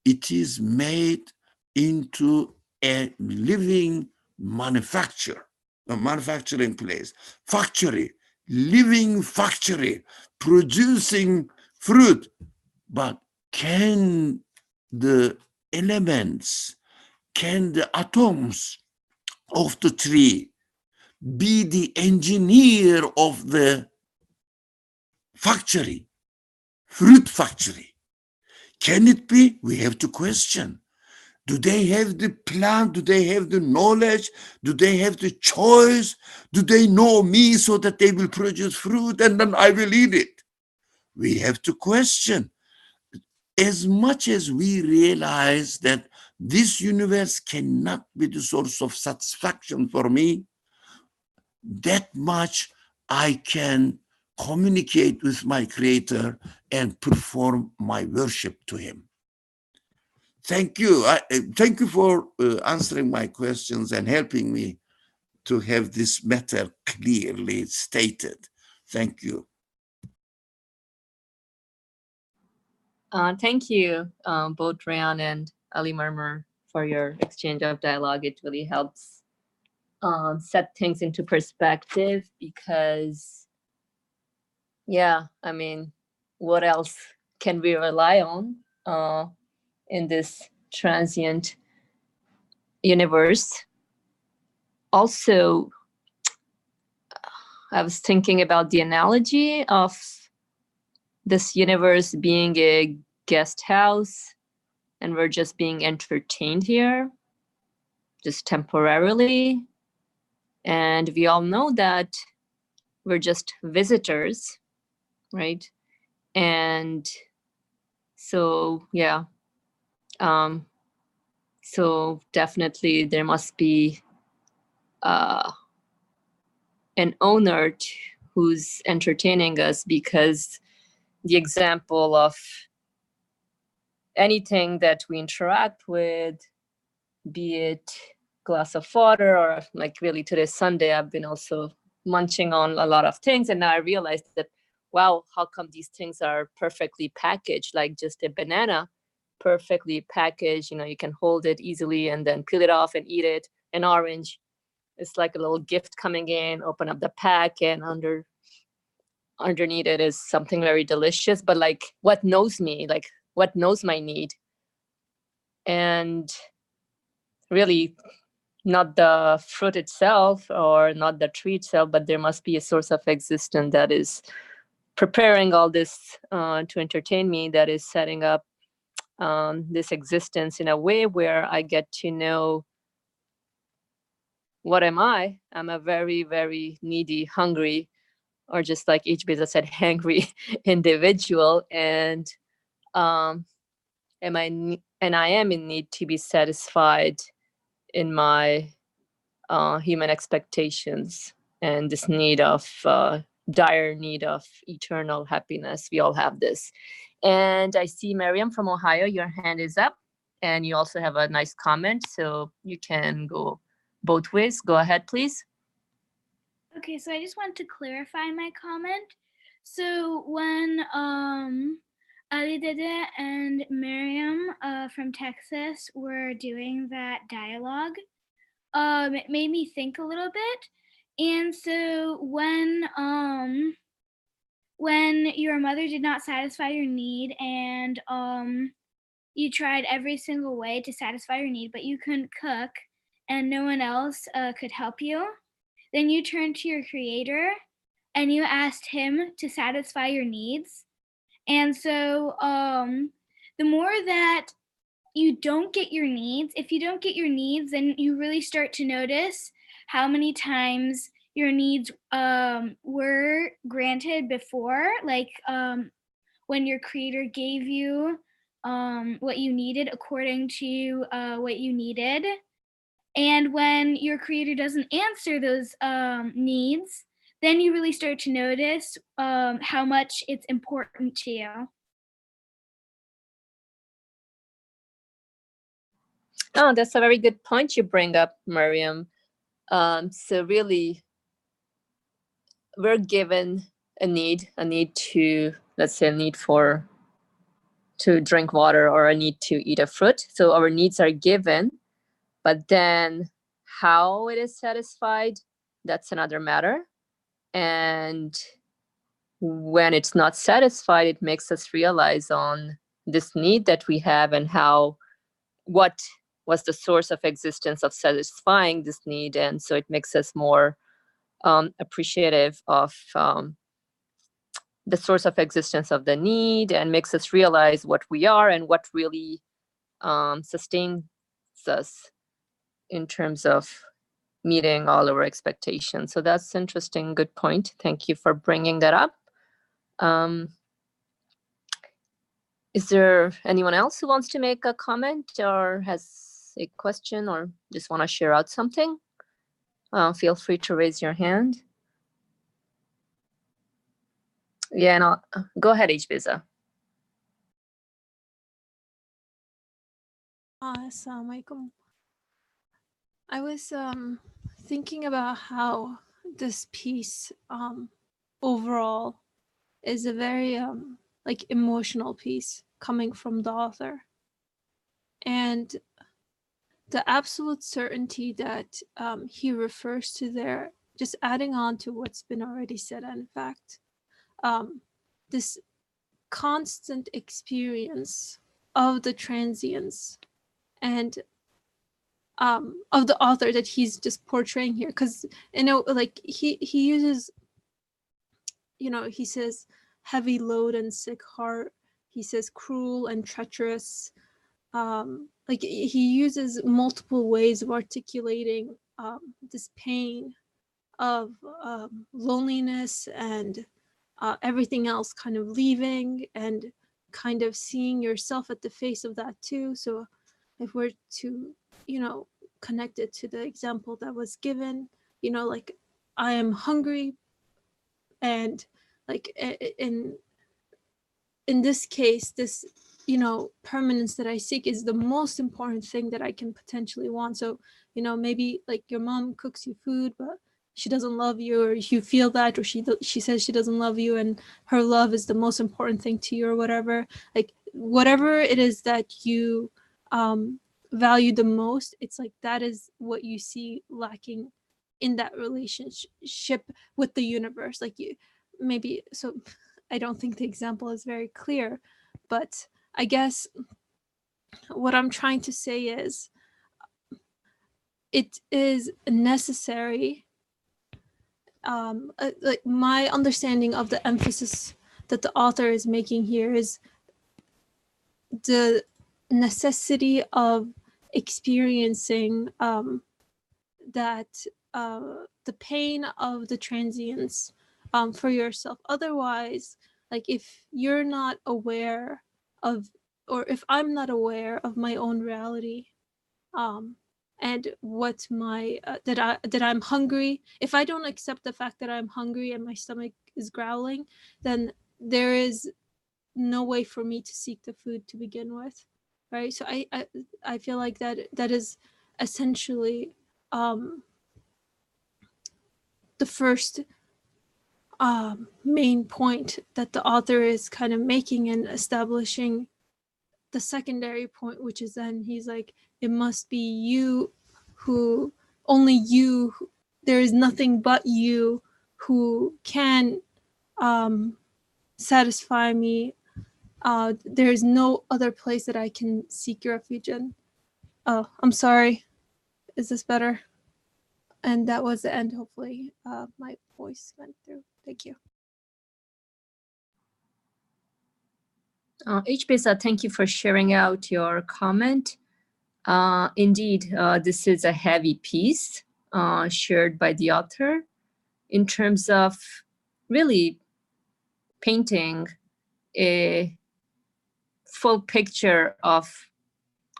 it is made into a living manufacture, a manufacturing place, factory, living factory, producing fruit. But can the elements, can the atoms of the tree be the engineer of the factory, fruit factory? Can it be? We have to question. Do they have the plan? Do they have the knowledge? Do they have the choice? Do they know me so that they will produce fruit and then I will eat it? We have to question. As much as we realize that this universe cannot be the source of satisfaction for me, that much I can communicate with my Creator and perform my worship to Him. Thank you. Thank you for answering my questions and helping me to have this matter clearly stated. Thank you. Thank you, both Rayan and alimermer, for your exchange of dialogue. It really helps set things into perspective, because, yeah, I mean, what else can we rely on in this transient universe? Also, I was thinking about the analogy of this universe being a guest house, and we're just being entertained here, just temporarily. And we all know that we're just visitors, right? And so, yeah. So definitely there must be an owner who's entertaining us, because the example of anything that we interact with, be it glass of water, or like really today Sunday, I've been also munching on a lot of things, and now I realized that, wow, how come these things are perfectly packaged, like just a banana, perfectly packaged, you can hold it easily and then peel it off and eat it. An orange, it's like a little gift coming in, open up the pack, and underneath it is something very delicious, but like, what knows me, like what knows my need? And really, not the fruit itself or not the tree itself, but there must be a source of existence that is preparing all this to entertain me, that is setting up this existence in a way where I get to know, what am I? I'm a very, very needy, hungry, or just like hbeyza said, hangry individual. And I am in need to be satisfied in my human expectations, and this need of dire need of eternal happiness. We all have this. And I see Maryam from Ohio, your hand is up, and you also have a nice comment, so you can go both ways. Go ahead, please. Okay, so I just want to clarify my comment. So when Ali Dede and Maryam from Texas were doing that dialogue, it made me think a little bit. And so when your mother did not satisfy your need, and you tried every single way to satisfy your need, but you couldn't cook and no one else could help you, then you turned to your Creator and you asked Him to satisfy your needs. And so the more that you don't get your needs, if you don't get your needs, then you really start to notice how many times your needs were granted before, like when your creator gave you what you needed according to what you needed. And when your creator doesn't answer those needs, then you really start to notice how much it's important to you. Oh, that's a very good point you bring up, Maryam. So really, we're given a need to, let's say, a need to drink water or a need to eat a fruit. So our needs are given, but then how it is satisfied, that's another matter. And when it's not satisfied, it makes us realize on this need that we have and what was the source of existence of satisfying this need. And so it makes us more appreciative of the source of existence of the need, and makes us realize what we are and what really sustains us in terms of meeting all our expectations. So that's interesting. Good point. Thank you for bringing that up. Is there anyone else who wants to make a comment or has a question or just want to share out something? Feel free to raise your hand. Yeah, no, go ahead, hbeyza. Assalamu alaikum. I was thinking about how this piece overall is a very like emotional piece coming from the author, and the absolute certainty that he refers to there, just adding on to what's been already said. In fact, this constant experience of the transience and of the author that he's just portraying here, because like he uses, he says heavy load and sick heart, he says cruel and treacherous, like he uses multiple ways of articulating this pain of loneliness and everything else kind of leaving, and kind of seeing yourself at the face of that too. So if we're to connect it to the example that was given, like I am hungry, and like in this case, this permanence that I seek is the most important thing that I can potentially want. So maybe like your mom cooks you food, but she doesn't love you, or you feel that, or she says she doesn't love you and her love is the most important thing to you, or whatever. Like whatever it is that you value the most, it's like that is what you see lacking in that relationship with the universe. Like you maybe, so I don't think the example is very clear, but I guess what I'm trying to say is it is necessary. Like my understanding of the emphasis that the author is making here is the necessity of experiencing that the pain of the transience for yourself. Otherwise, like if you're not aware of, or if I'm not aware of my own reality, and what my that I'm hungry, if I don't accept the fact that I'm hungry and my stomach is growling, then there is no way for me to seek the food to begin with, right? So I feel like that is essentially the first main point that the author is kind of making and establishing the secondary point, which is then he's like, it must be you who, only you, there is nothing but you who can satisfy me. There is no other place that I can seek refuge in. Oh, I'm sorry. Is this better? And that was the end. Hopefully my voice went through. Thank you. hbeyza, thank you for sharing out your comment. Indeed, this is a heavy piece shared by the author in terms of really painting a full picture of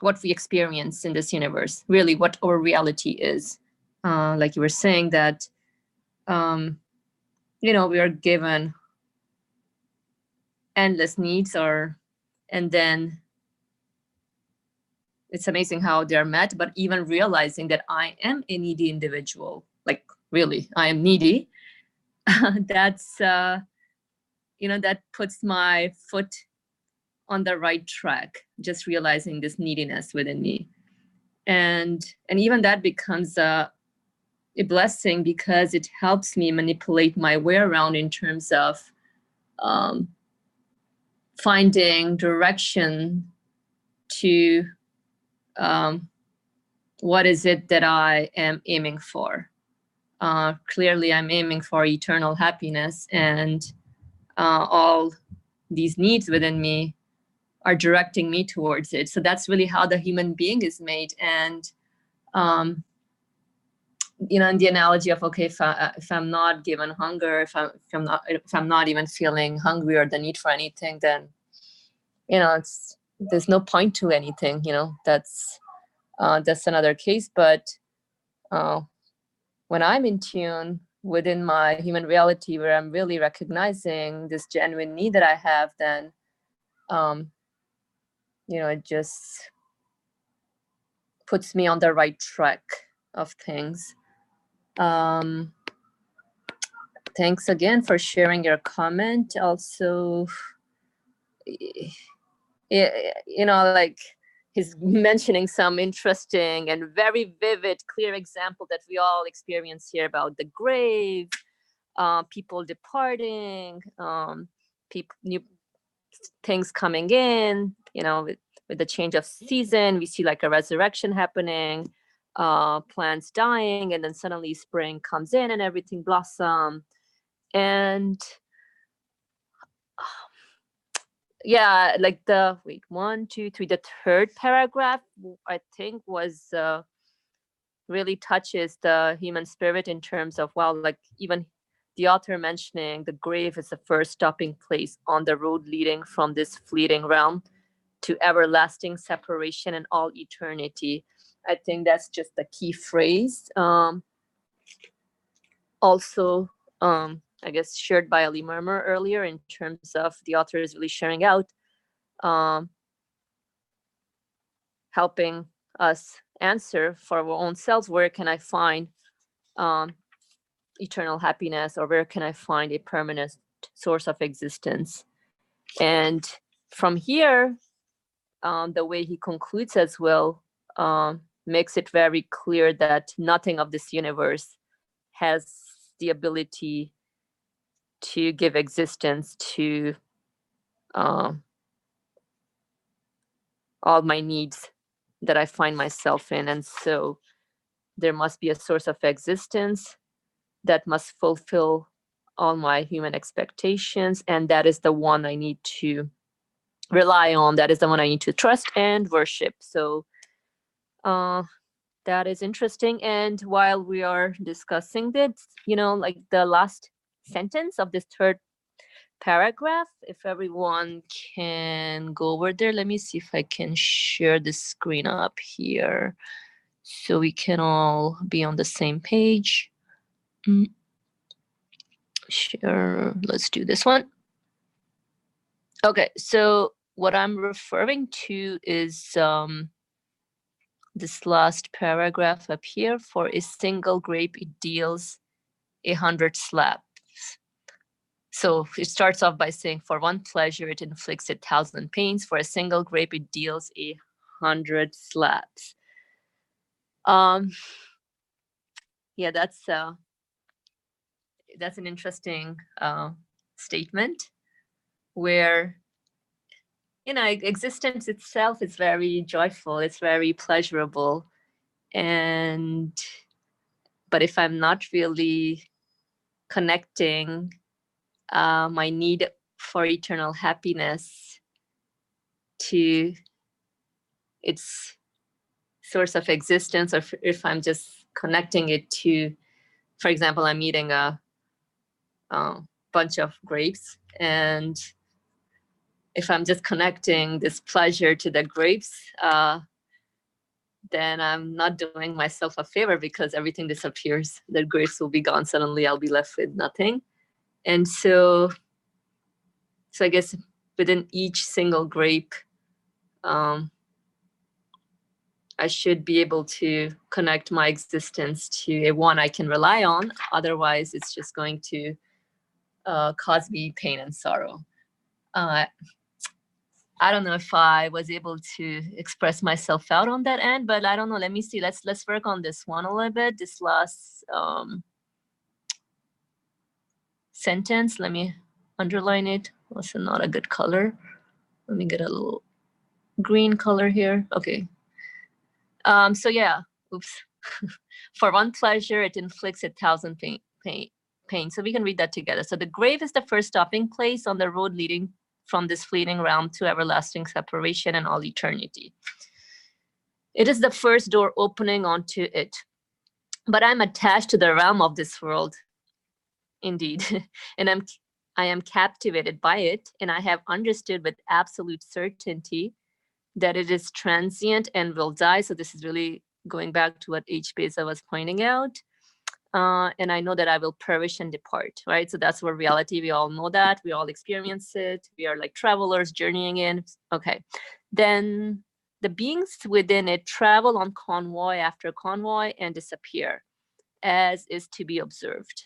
what we experience in this universe, really what our reality is. Like you were saying that, we are given endless needs, and then it's amazing how they're met, but even realizing that I am a needy individual, like really, I am needy, that's, that puts my foot on the right track, just realizing this neediness within me. And even that becomes a blessing because it helps me manipulate my way around in terms of finding direction to what is it that I am aiming for. Clearly, I'm aiming for eternal happiness, and all these needs within me are directing me towards it. So that's really how the human being is made. And in the analogy of, okay, if I'm not given hunger, if I'm not even feeling hungry or the need for anything, then there's no point to anything. That's another case. But when I'm in tune within my human reality, where I'm really recognizing this genuine need that I have, then it just puts me on the right track of things. Thanks again for sharing your comment. Also, like he's mentioning some interesting and very vivid, clear example that we all experience here about the grave, people departing, new things coming in, with the change of season, we see like a resurrection happening, plants dying, and then suddenly spring comes in and everything blossom. And like the third paragraph, I think, was really touches the human spirit in terms of, like even the author mentioning the grave is the first stopping place on the road leading from this fleeting realm to everlasting separation and all eternity. I think that's just the key phrase. Also, I guess shared by alimermer earlier in terms of the author is really sharing out, helping us answer for our own selves, where can I find eternal happiness, or where can I find a permanent source of existence? And from here, the way he concludes as well makes it very clear that nothing of this universe has the ability to give existence to all my needs that I find myself in. And so there must be a source of existence that must fulfill all my human expectations. And that is the one I need to rely on. That is the one I need to trust and worship. So that is interesting. And while we are discussing this, like the last sentence of this third paragraph, if everyone can go over there, let me see if I can share the screen up here so we can all be on the same page. Sure, let's do this one. Okay, so what I'm referring to is this last paragraph up here. For a single grape, it deals 100 slaps. So it starts off by saying, for one pleasure, it inflicts 1,000 pains. For a single grape, it deals 100 slaps. Yeah, that's an interesting statement, where existence itself is very joyful, it's very pleasurable, but if I'm not really connecting my need for eternal happiness to its source of existence, or if I'm just connecting it to, for example, I'm eating a bunch of grapes, and if I'm just connecting this pleasure to the grapes, then I'm not doing myself a favor, because everything disappears. The grapes will be gone. Suddenly I'll be left with nothing. And so I guess within each single grape, I should be able to connect my existence to a one I can rely on. Otherwise, it's just going to cause me pain and sorrow. I don't know if I was able to express myself out on that end, but I don't know. Let me see. Let's work on this one a little bit. This last sentence. Let me underline it. Also not a good color. Let me get a little green color here. Okay. So yeah. Oops. For one pleasure, it inflicts 1,000 pain. So we can read that together. So the grave is the first stopping place on the road leading from this fleeting realm to everlasting separation and all eternity. It is the first door opening onto it. But I'm attached to the realm of this world, indeed, and I am captivated by it, and I have understood with absolute certainty that it is transient and will die. So this is really going back to what hbeyza was pointing out. And I know that I will perish and depart, right? So that's where reality, we all know that, we all experience it. We are like travelers journeying in. Okay, then the beings within it travel on convoy after convoy and disappear, as is to be observed.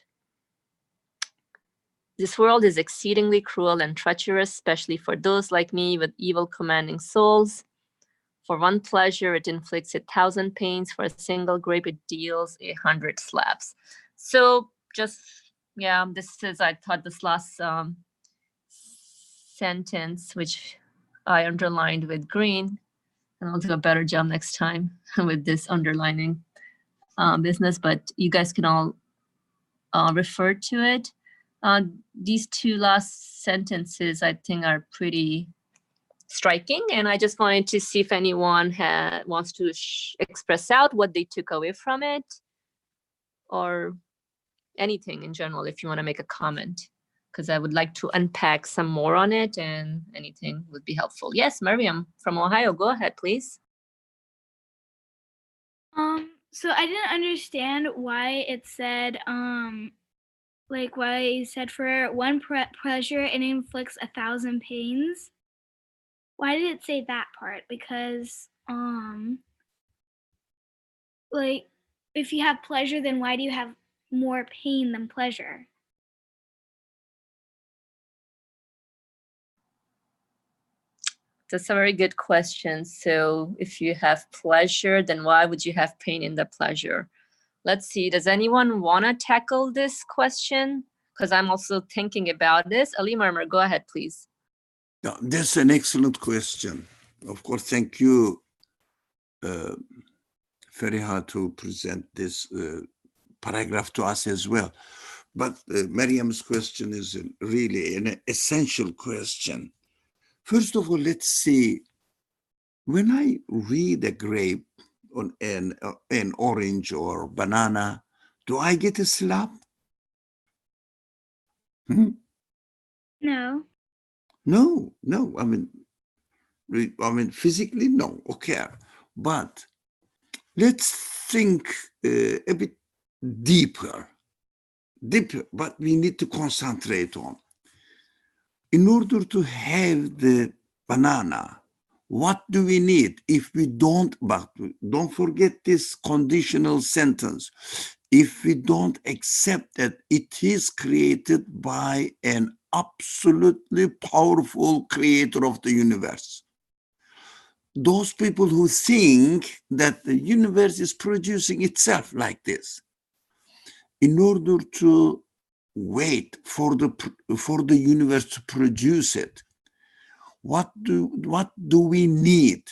This world is exceedingly cruel and treacherous, especially for those like me with evil commanding souls. For one pleasure, it inflicts 1,000 pains. For a single grape, it deals 100 slaps. So just, yeah, this is, I thought this last sentence, which I underlined with green, and I'll do a better job next time with this underlining business, but you guys can all refer to it. These two last sentences, I think, are pretty striking, and I just wanted to see if anyone wants to express out what they took away from it, or anything in general, if you want to make a comment, because I would like to unpack some more on it, and anything would be helpful. Yes, Maryam from Ohio, go ahead, please. So I didn't understand why it said, like why it said for one pleasure it inflicts 1,000 pains. Why did it say that part? Because, like, if you have pleasure, then why do you have more pain than pleasure? That's a very good question. So if you have pleasure, then why would you have pain in the pleasure? Let's see, does anyone want to tackle this question? Because I'm also thinking about this. alimermer, go ahead, please. Yeah, that's an excellent question. Of course, thank you, Fariha, to present this paragraph to us as well. But Maryam's question is really an essential question. First of all, let's see, when I read a grape on an orange or banana, do I get a slap? No. No. I mean, physically, no. Okay, but let's think a bit deeper. But we need to concentrate on. In order to have the banana, what do we need? If we don't, but don't forget this conditional sentence. If we don't accept that it is created by an absolutely powerful creator of the universe, those people who think that the universe is producing itself like this, in order to wait for the universe to produce it, what do we need?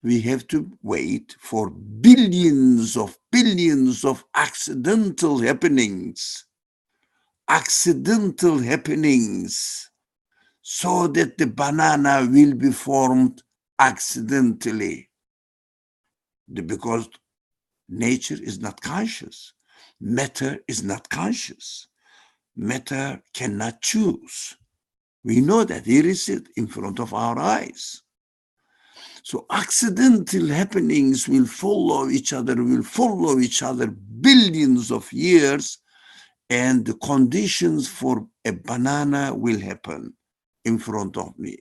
We have to wait for billions of accidental happenings. so that the banana will be formed accidentally. Because nature is not conscious. Matter is not conscious. Matter cannot choose. We know that. Here is it in front of our eyes. So accidental happenings will follow each other billions of years, and the conditions for a banana will happen in front of me.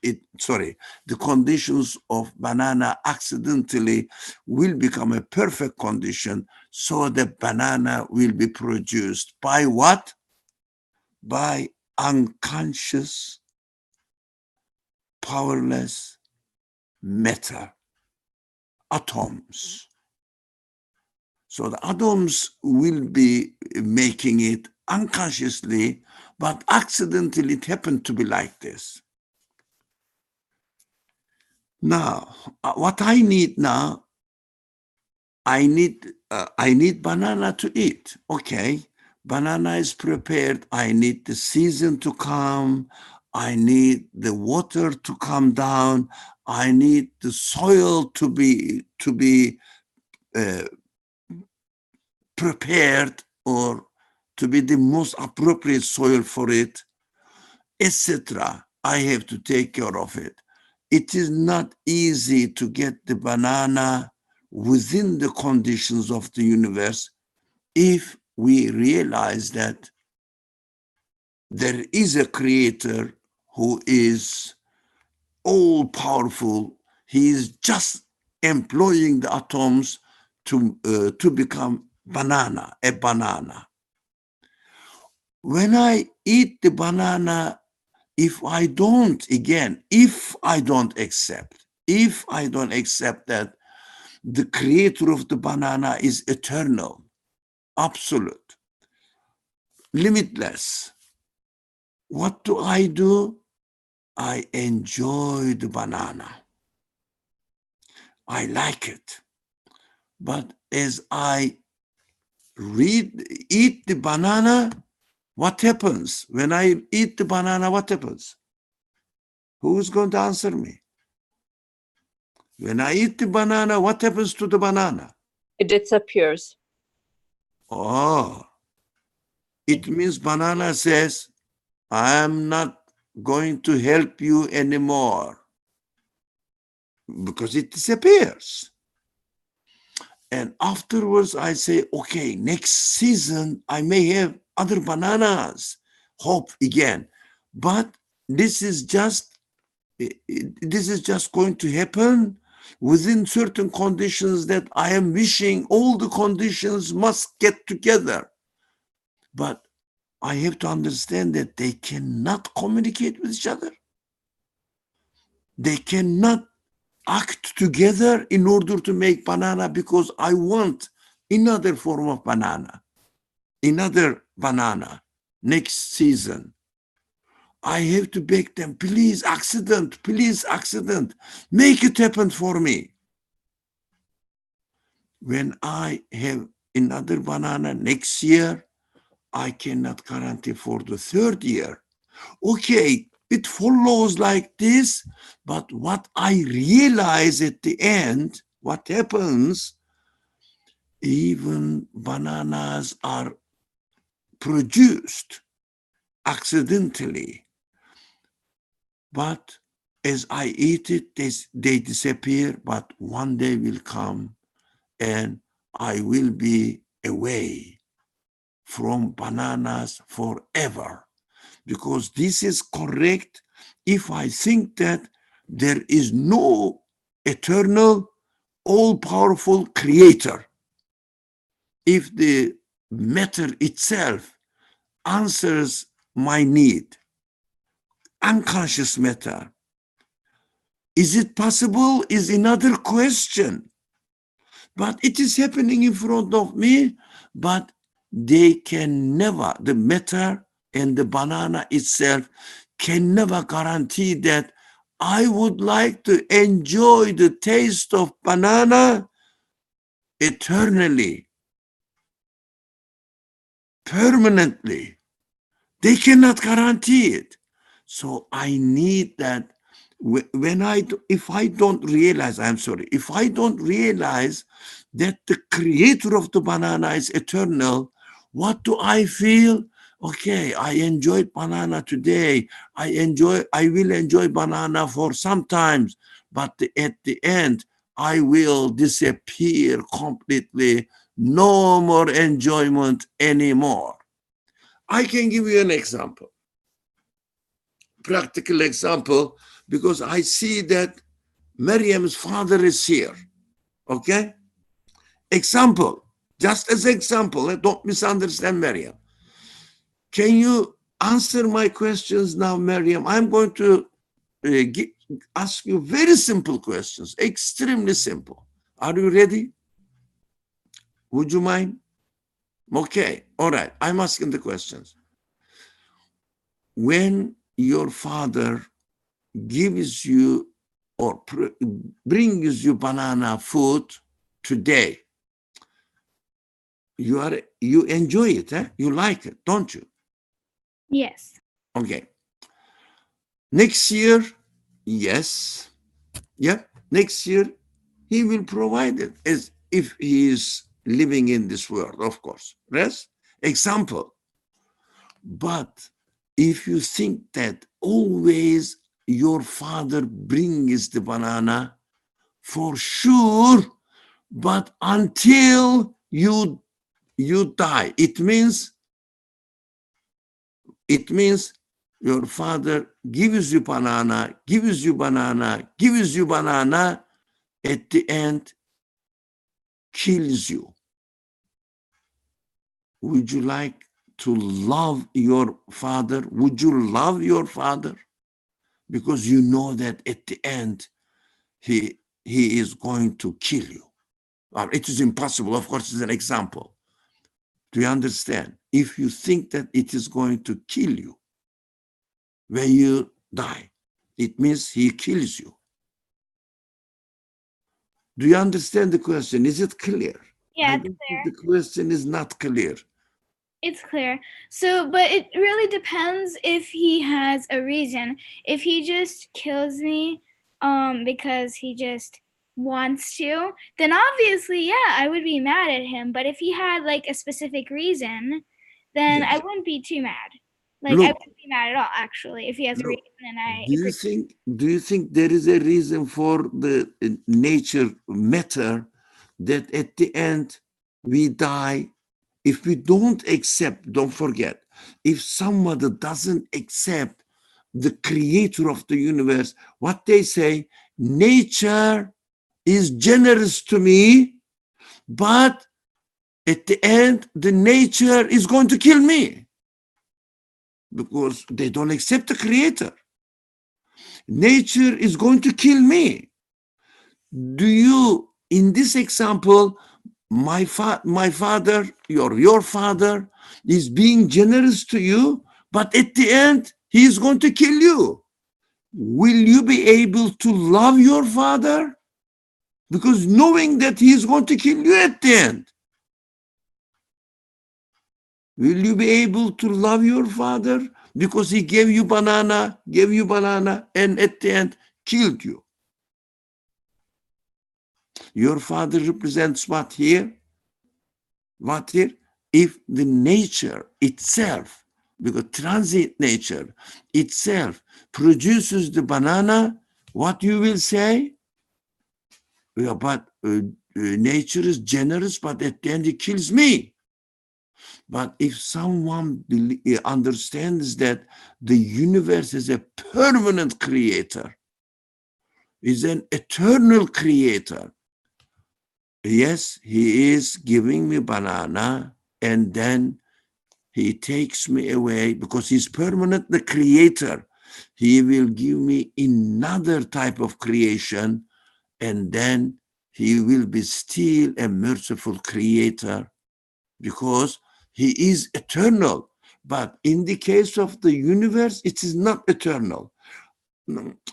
The conditions of banana accidentally will become a perfect condition, so the banana will be produced by what? By unconscious, powerless matter, atoms. So the atoms will be making it unconsciously, but accidentally it happened to be like this. Now, what I need now, I need banana to eat. Okay, banana is prepared. I need the season to come. I need the water to come down. I need the soil to be prepared, or to be the most appropriate soil for it, etc. I have to take care of it. It is not easy to get the banana within the conditions of the universe if we realize that there is a creator who is all powerful. He is just employing the atoms to become a banana. When I eat the banana, if I don't accept that the creator of the banana is eternal, absolute, limitless, what do? I enjoy the banana. I like it. But as I eat the banana, what happens? When I eat the banana, what happens? Who's going to answer me? When I eat the banana, what happens to the banana? It disappears. Oh, it means banana says, I'm not going to help you anymore, because it disappears. And afterwards I say, okay, next season I may have other bananas, hope again. But this is just going to happen within certain conditions that I am wishing all the conditions must get together. But I have to understand that they cannot communicate with each other. They cannot act together in order to make banana, because I want another form of banana, another banana next season. I have to beg them, please accident, make it happen for me. When I have another banana next year, I cannot guarantee for the third year. Okay, it follows like this, but what I realize at the end, what happens, even bananas are produced accidentally. But as I eat it, they disappear, but one day will come and I will be away from bananas forever. Because this is correct if I think that there is no eternal, all-powerful creator. If the matter itself answers my need, unconscious matter, is it possible is another question. But it is happening in front of me, but they can never, the matter and the banana itself can never guarantee that I would like to enjoy the taste of banana eternally, permanently. They cannot guarantee it. So I need that. If I don't realize, I'm sorry, if I don't realize that the creator of the banana is eternal, what do I feel? Okay, I enjoyed banana today. I will enjoy banana for sometimes, but at the end, I will disappear completely. No more enjoyment anymore. I can give you an example, practical example, because I see that Maryam's father is here. Okay? Example, just as example, don't misunderstand Maryam. Can you answer my questions now, Maryam? I'm going to ask you very simple questions, extremely simple. Are you ready? Would you mind? Okay, all right, I'm asking the questions. When your father gives you or brings you banana food today, you enjoy it, eh? You like it, don't you? Yes. Okay. Next year, yes. Yeah, next year he will provide it as if he is living in this world, of course. Yes? Example. But if you think that always your father brings the banana, for sure, but until you die, it means your father gives you banana, gives you banana, gives you banana, at the end kills you. Would you like to love your father? Would you love your father? Because you know that at the end he is going to kill you. It is impossible. Of course, it's an example. Do you understand? If you think that it is going to kill you when you die, it means he kills you. Do you understand the question? Is it clear? Yeah, I it's don't clear. think the question is not clear. It's clear. So, but it really depends if he has a reason. If he just kills me because he just wants to, then obviously, yeah, I would be mad at him. But if he had like a specific reason, then Yes. I wouldn't be too mad. Like I Look, wouldn't be mad at all, actually, if he has a look, reason and I do agree. you think there is a reason for the nature matter that at the end we die? If we don't accept, don't forget, if somebody doesn't accept the creator of the universe, what they say, nature is generous to me, but at the end, the nature is going to kill me because they don't accept the creator. Nature is going to kill me. Do you, in this example, my father, your father is being generous to you, but at the end, he is going to kill you. Will you be able to love your father? Because knowing that he is going to kill you at the end. Will you be able to love your father? Because he gave you banana, and at the end killed you. Your father represents what here? What here? If the nature itself, because transient nature itself produces the banana, what you will say? Yeah, but nature is generous, but at the end it kills me. But if someone understands that the universe is a permanent creator, is an eternal creator, yes, he is giving me banana and then he takes me away because he's permanent, the creator. He will give me another type of creation and then he will be still a merciful creator because he is eternal. But in the case of the universe, it is not eternal.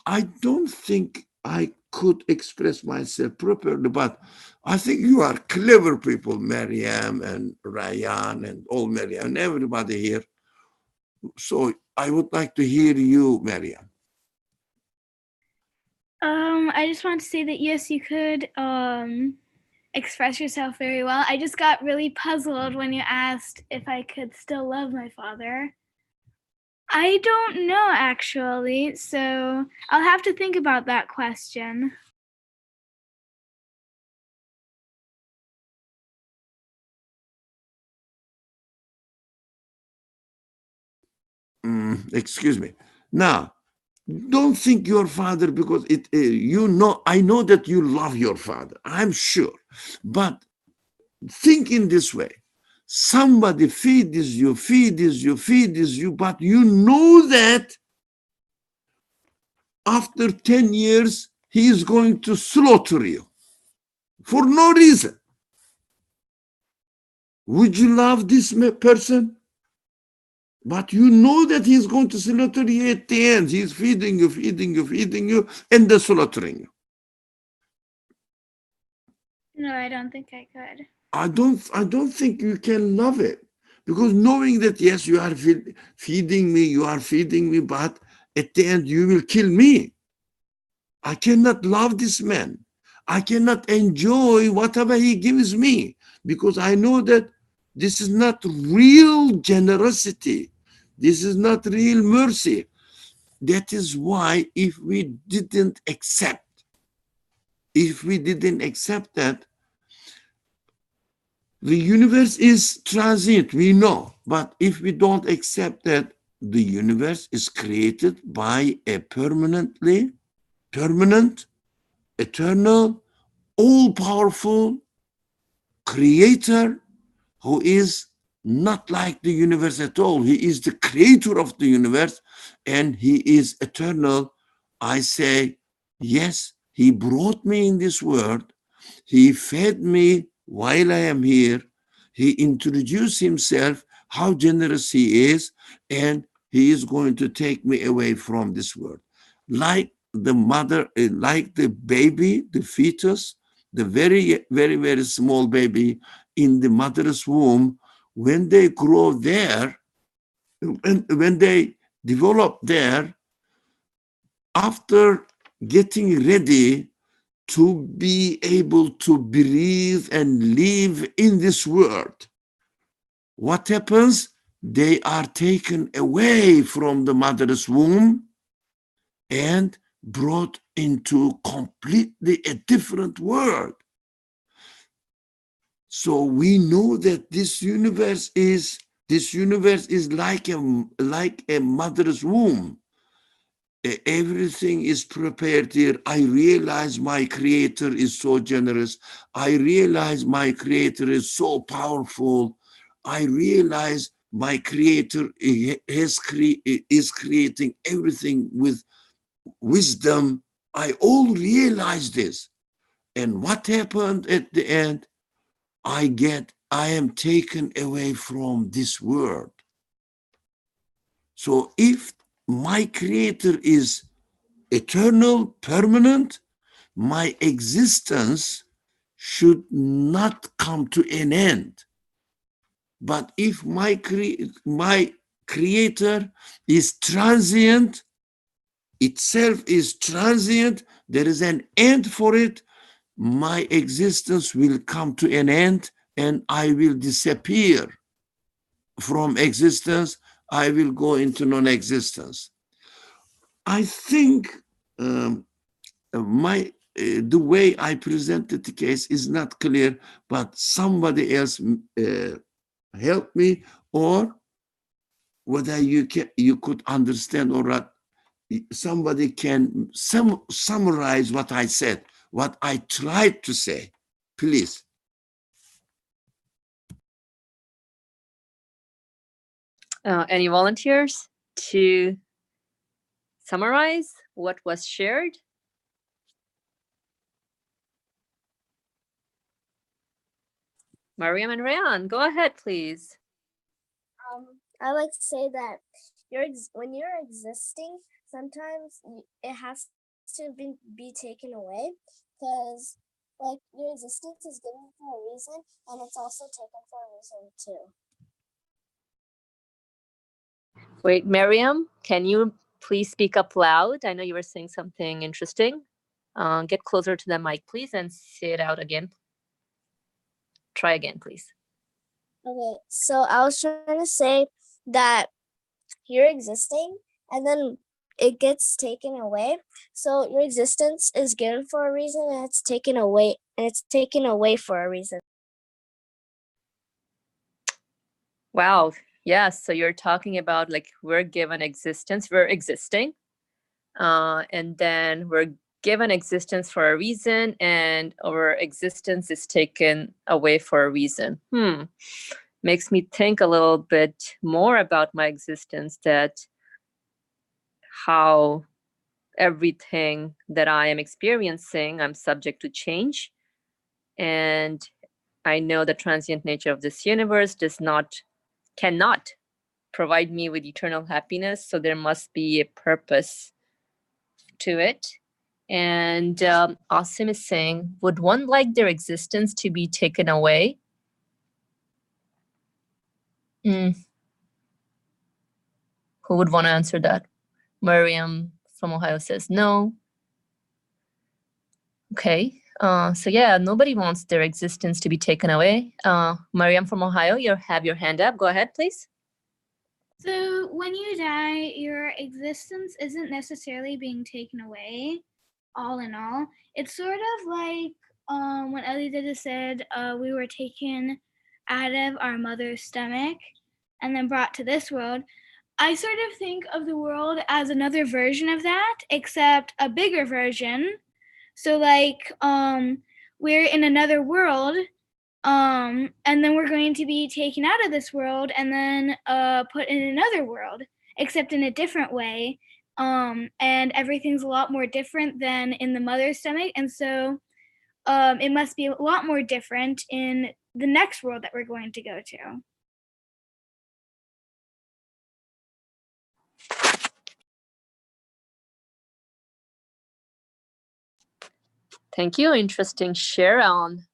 I don't think I could express myself properly, but I think you are clever people, Maryam and Ryan and all Maryam and everybody here. So I would like to hear you, Maryam. I just want to say that yes, you could express yourself very well. I just got really puzzled when you asked if I could still love my father. I don't know actually, so I'll have to think about that question. Excuse me. Now, don't think your father because I know that you love your father. I'm sure. But think in this way. Somebody feeds you, but you know that after 10 years, he is going to slaughter you for no reason. Would you love this person? But you know that he's going to slaughter you at the end. He's feeding you, and then slaughtering you. No, I don't think I could. I don't think you can love it. Because knowing that, yes, you are feeding me, but at the end you will kill me. I cannot love this man. I cannot enjoy whatever he gives me because I know that this is not real generosity. This is not real mercy. That is why if we didn't accept that, the universe is transient, we know. But if we don't accept that the universe is created by a permanent, eternal, all-powerful creator who is not like the universe at all. He is the creator of the universe and he is eternal. I say, yes, he brought me in this world. He fed me while I am here. He introduced himself, how generous he is, and he is going to take me away from this world. Like the mother, like the baby, the fetus, the very, very, very small baby in the mother's womb, when they grow there, and when they develop there, after getting ready to be able to breathe and live in this world, what happens? They are taken away from the mother's womb and brought into completely a different world. So we know that this universe is like a mother's womb. Everything is prepared here. I realize my creator is so generous. I realize my creator is so powerful. I realize my creator is creating everything with wisdom. I all realize this. And what happened at the end? I am taken away from this world. So if my creator is eternal, permanent, my existence should not come to an end. But if my creator is transient, itself is transient, there is an end for it, my existence will come to an end and I will disappear from existence. I will go into non-existence. I think the way I presented the case is not clear, but somebody else help me, or whether you could understand or not, somebody can summarize what I said, what I tried to say, please. Any volunteers to summarize what was shared? Maryam and Rayan, go ahead, please. I like to say that when you're existing, sometimes it has to be taken away, because like your existence is given for a reason and it's also taken for a reason too. Wait, Maryam, can you please speak up loud? I know you were saying something interesting. Get closer to the mic, please, and say it out again. Try again, please. Okay, so I was trying to say that you're existing and then it gets taken away. So your existence is given for a reason and it's taken away for a reason. Wow. Yeah. So you're talking about like we're given existence, we're existing, and then we're given existence for a reason, and our existence is taken away for a reason. Makes me think a little bit more about my existence, that how everything that I am experiencing, I'm subject to change. And I know the transient nature of this universe cannot provide me with eternal happiness. So there must be a purpose to it. And Asim is saying, would one like their existence to be taken away? Who would want to answer that? Maryam from Ohio says no. Okay. So yeah, nobody wants their existence to be taken away. Maryam from Ohio, you have your hand up. Go ahead, please. So when you die, your existence isn't necessarily being taken away, all in all. It's sort of like when Elizabeth said we were taken out of our mother's stomach and then brought to this world. I sort of think of the world as another version of that, except a bigger version. So like we're in another world, and then we're going to be taken out of this world and then put in another world, except in a different way. And everything's a lot more different than in the mother's stomach. And so it must be a lot more different in the next world that we're going to go to. Thank you. Interesting share on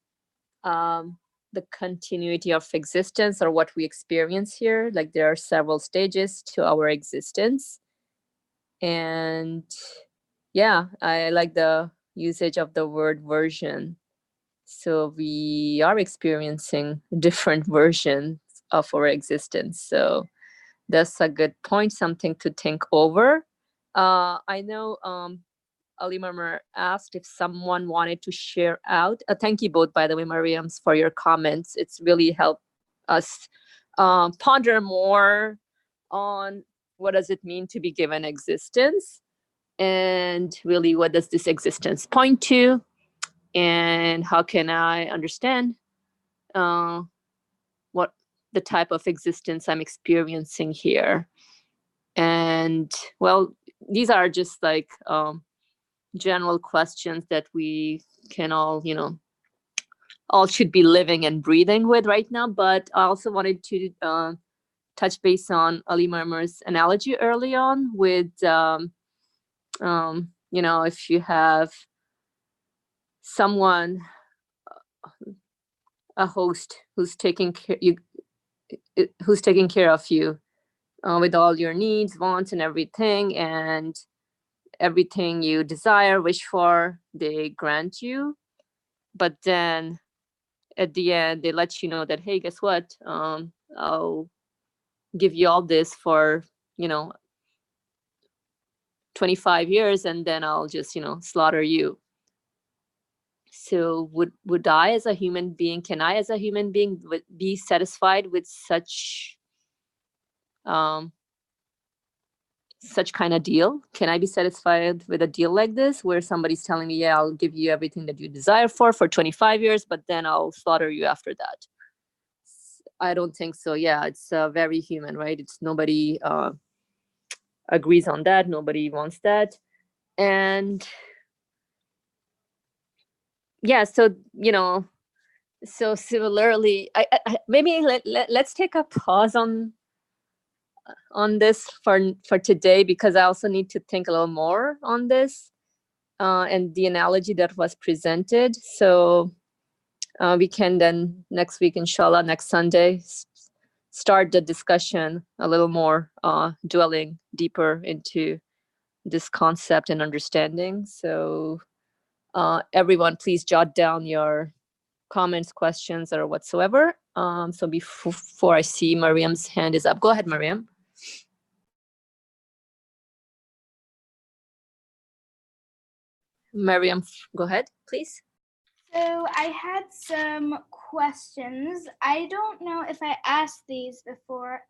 the continuity of existence, or what we experience here. Like there are several stages to our existence. And yeah, I like the usage of the word version. So we are experiencing different versions of our existence. So that's a good point, something to think over. I know alimermer asked if someone wanted to share out. Thank you both, by the way, Maryam, for your comments. It's really helped us ponder more on what does it mean to be given existence, and really what does this existence point to, and how can I understand what the type of existence I'm experiencing here. And well, these are just like general questions that we can all, all should be living and breathing with right now. But I also wanted to touch base on alimermer's analogy early on with, if you have someone, a host who's taking care of you with all your needs, wants, and everything, and everything you desire, wish for, they grant you. But then at the end, they let you know that, hey, guess what? I'll give you all this for 25 years, and then I'll just slaughter you. So would I as a human being, can I as a human being be satisfied with such kind of deal? Can I be satisfied with a deal like this, where somebody's telling me, yeah, I'll give you everything that you desire for 25 years, but then I'll slaughter you after that? I don't think so. Yeah, it's very human, right? It's nobody agrees on that. Nobody wants that. And yeah, so so similarly, maybe let's take a pause on this for today, because I also need to think a little more on this and the analogy that was presented. So we can then next week, inshallah, next Sunday, start the discussion a little more, dwelling deeper into this concept and understanding. So everyone, please jot down your comments, questions, or whatsoever. So before I see Maryam's hand is up. Go ahead, Maryam. Maryam, go ahead, please. So I had some questions. I don't know if I asked these before.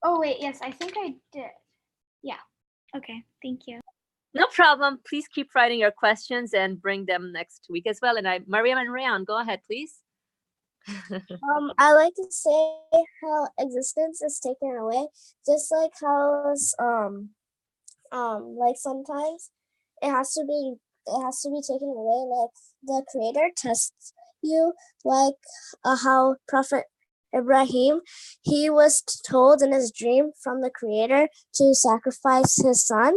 Oh, wait, yes, I think I did. Yeah. Okay, thank you. No problem. Please keep writing your questions and bring them next week as well. And Maryam and Rayan, go ahead, please. I like to say how existence is taken away, just like how like sometimes it has to be taken away. Like the Creator tests you, like how Prophet Ibrahim, he was told in his dream from the Creator to sacrifice his son,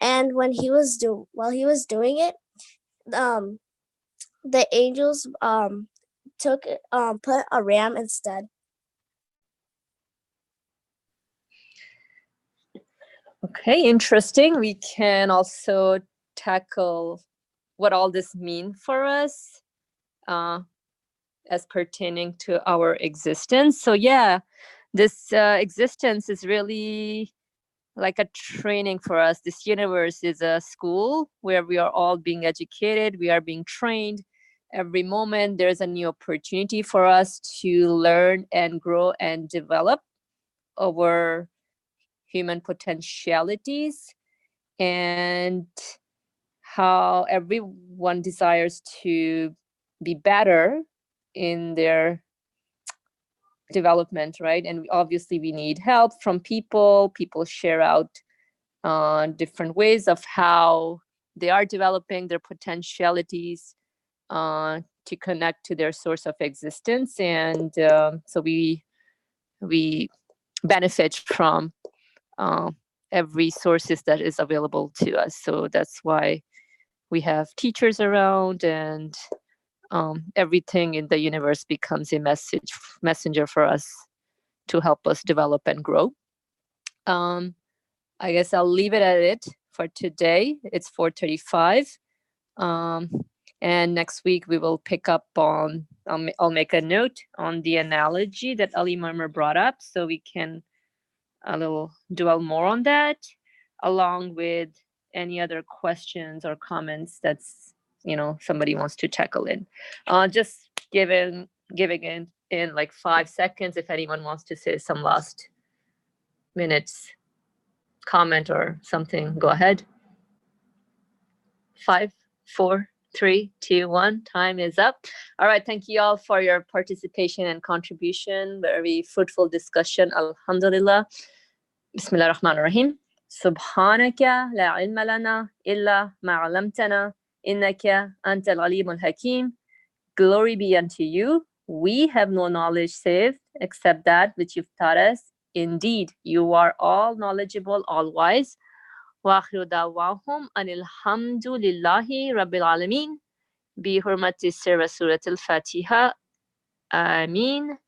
and when he was doing it, the angels put a ram instead. Okay, interesting. We can also tackle what all this means for us as pertaining to our existence. So yeah, this existence is really like a training for us. This universe is a school where we are all being educated, we are being trained. Every moment there's a new opportunity for us to learn and grow and develop our human potentialities, and how everyone desires to be better in their development, right? And obviously we need help from people. People share out different ways of how they are developing their potentialities to connect to their source of existence. And so we benefit from every sources that is available to us. So that's why we have teachers around, and everything in the universe becomes a messenger for us to help us develop and grow. I guess I'll leave it at it for today. It's 4:35. And next week we will pick up on, I'll make a note on the analogy that alimermer brought up, so we can a little dwell more on that, along with any other questions or comments that's, somebody wants to tackle in. Just giving in like 5 seconds if anyone wants to say some last minutes comment or something. Go ahead. 5, 4, 3, 2, 1. Time is up. All right. Thank you all for your participation and contribution. Very fruitful discussion. Alhamdulillah. Bismillah ar-Rahman ar-Rahim. Subhanaka la ilma lana illa ma 'allamtana innaka antal alimul hakim. Glory be unto you. We have no knowledge save except that which you've taught us. Indeed, you are all knowledgeable, all wise. Wa akhiru da'wahum anil hamdulillahi rabbil alamin. Bi hurmati sirra surat al-Fatiha. Ameen.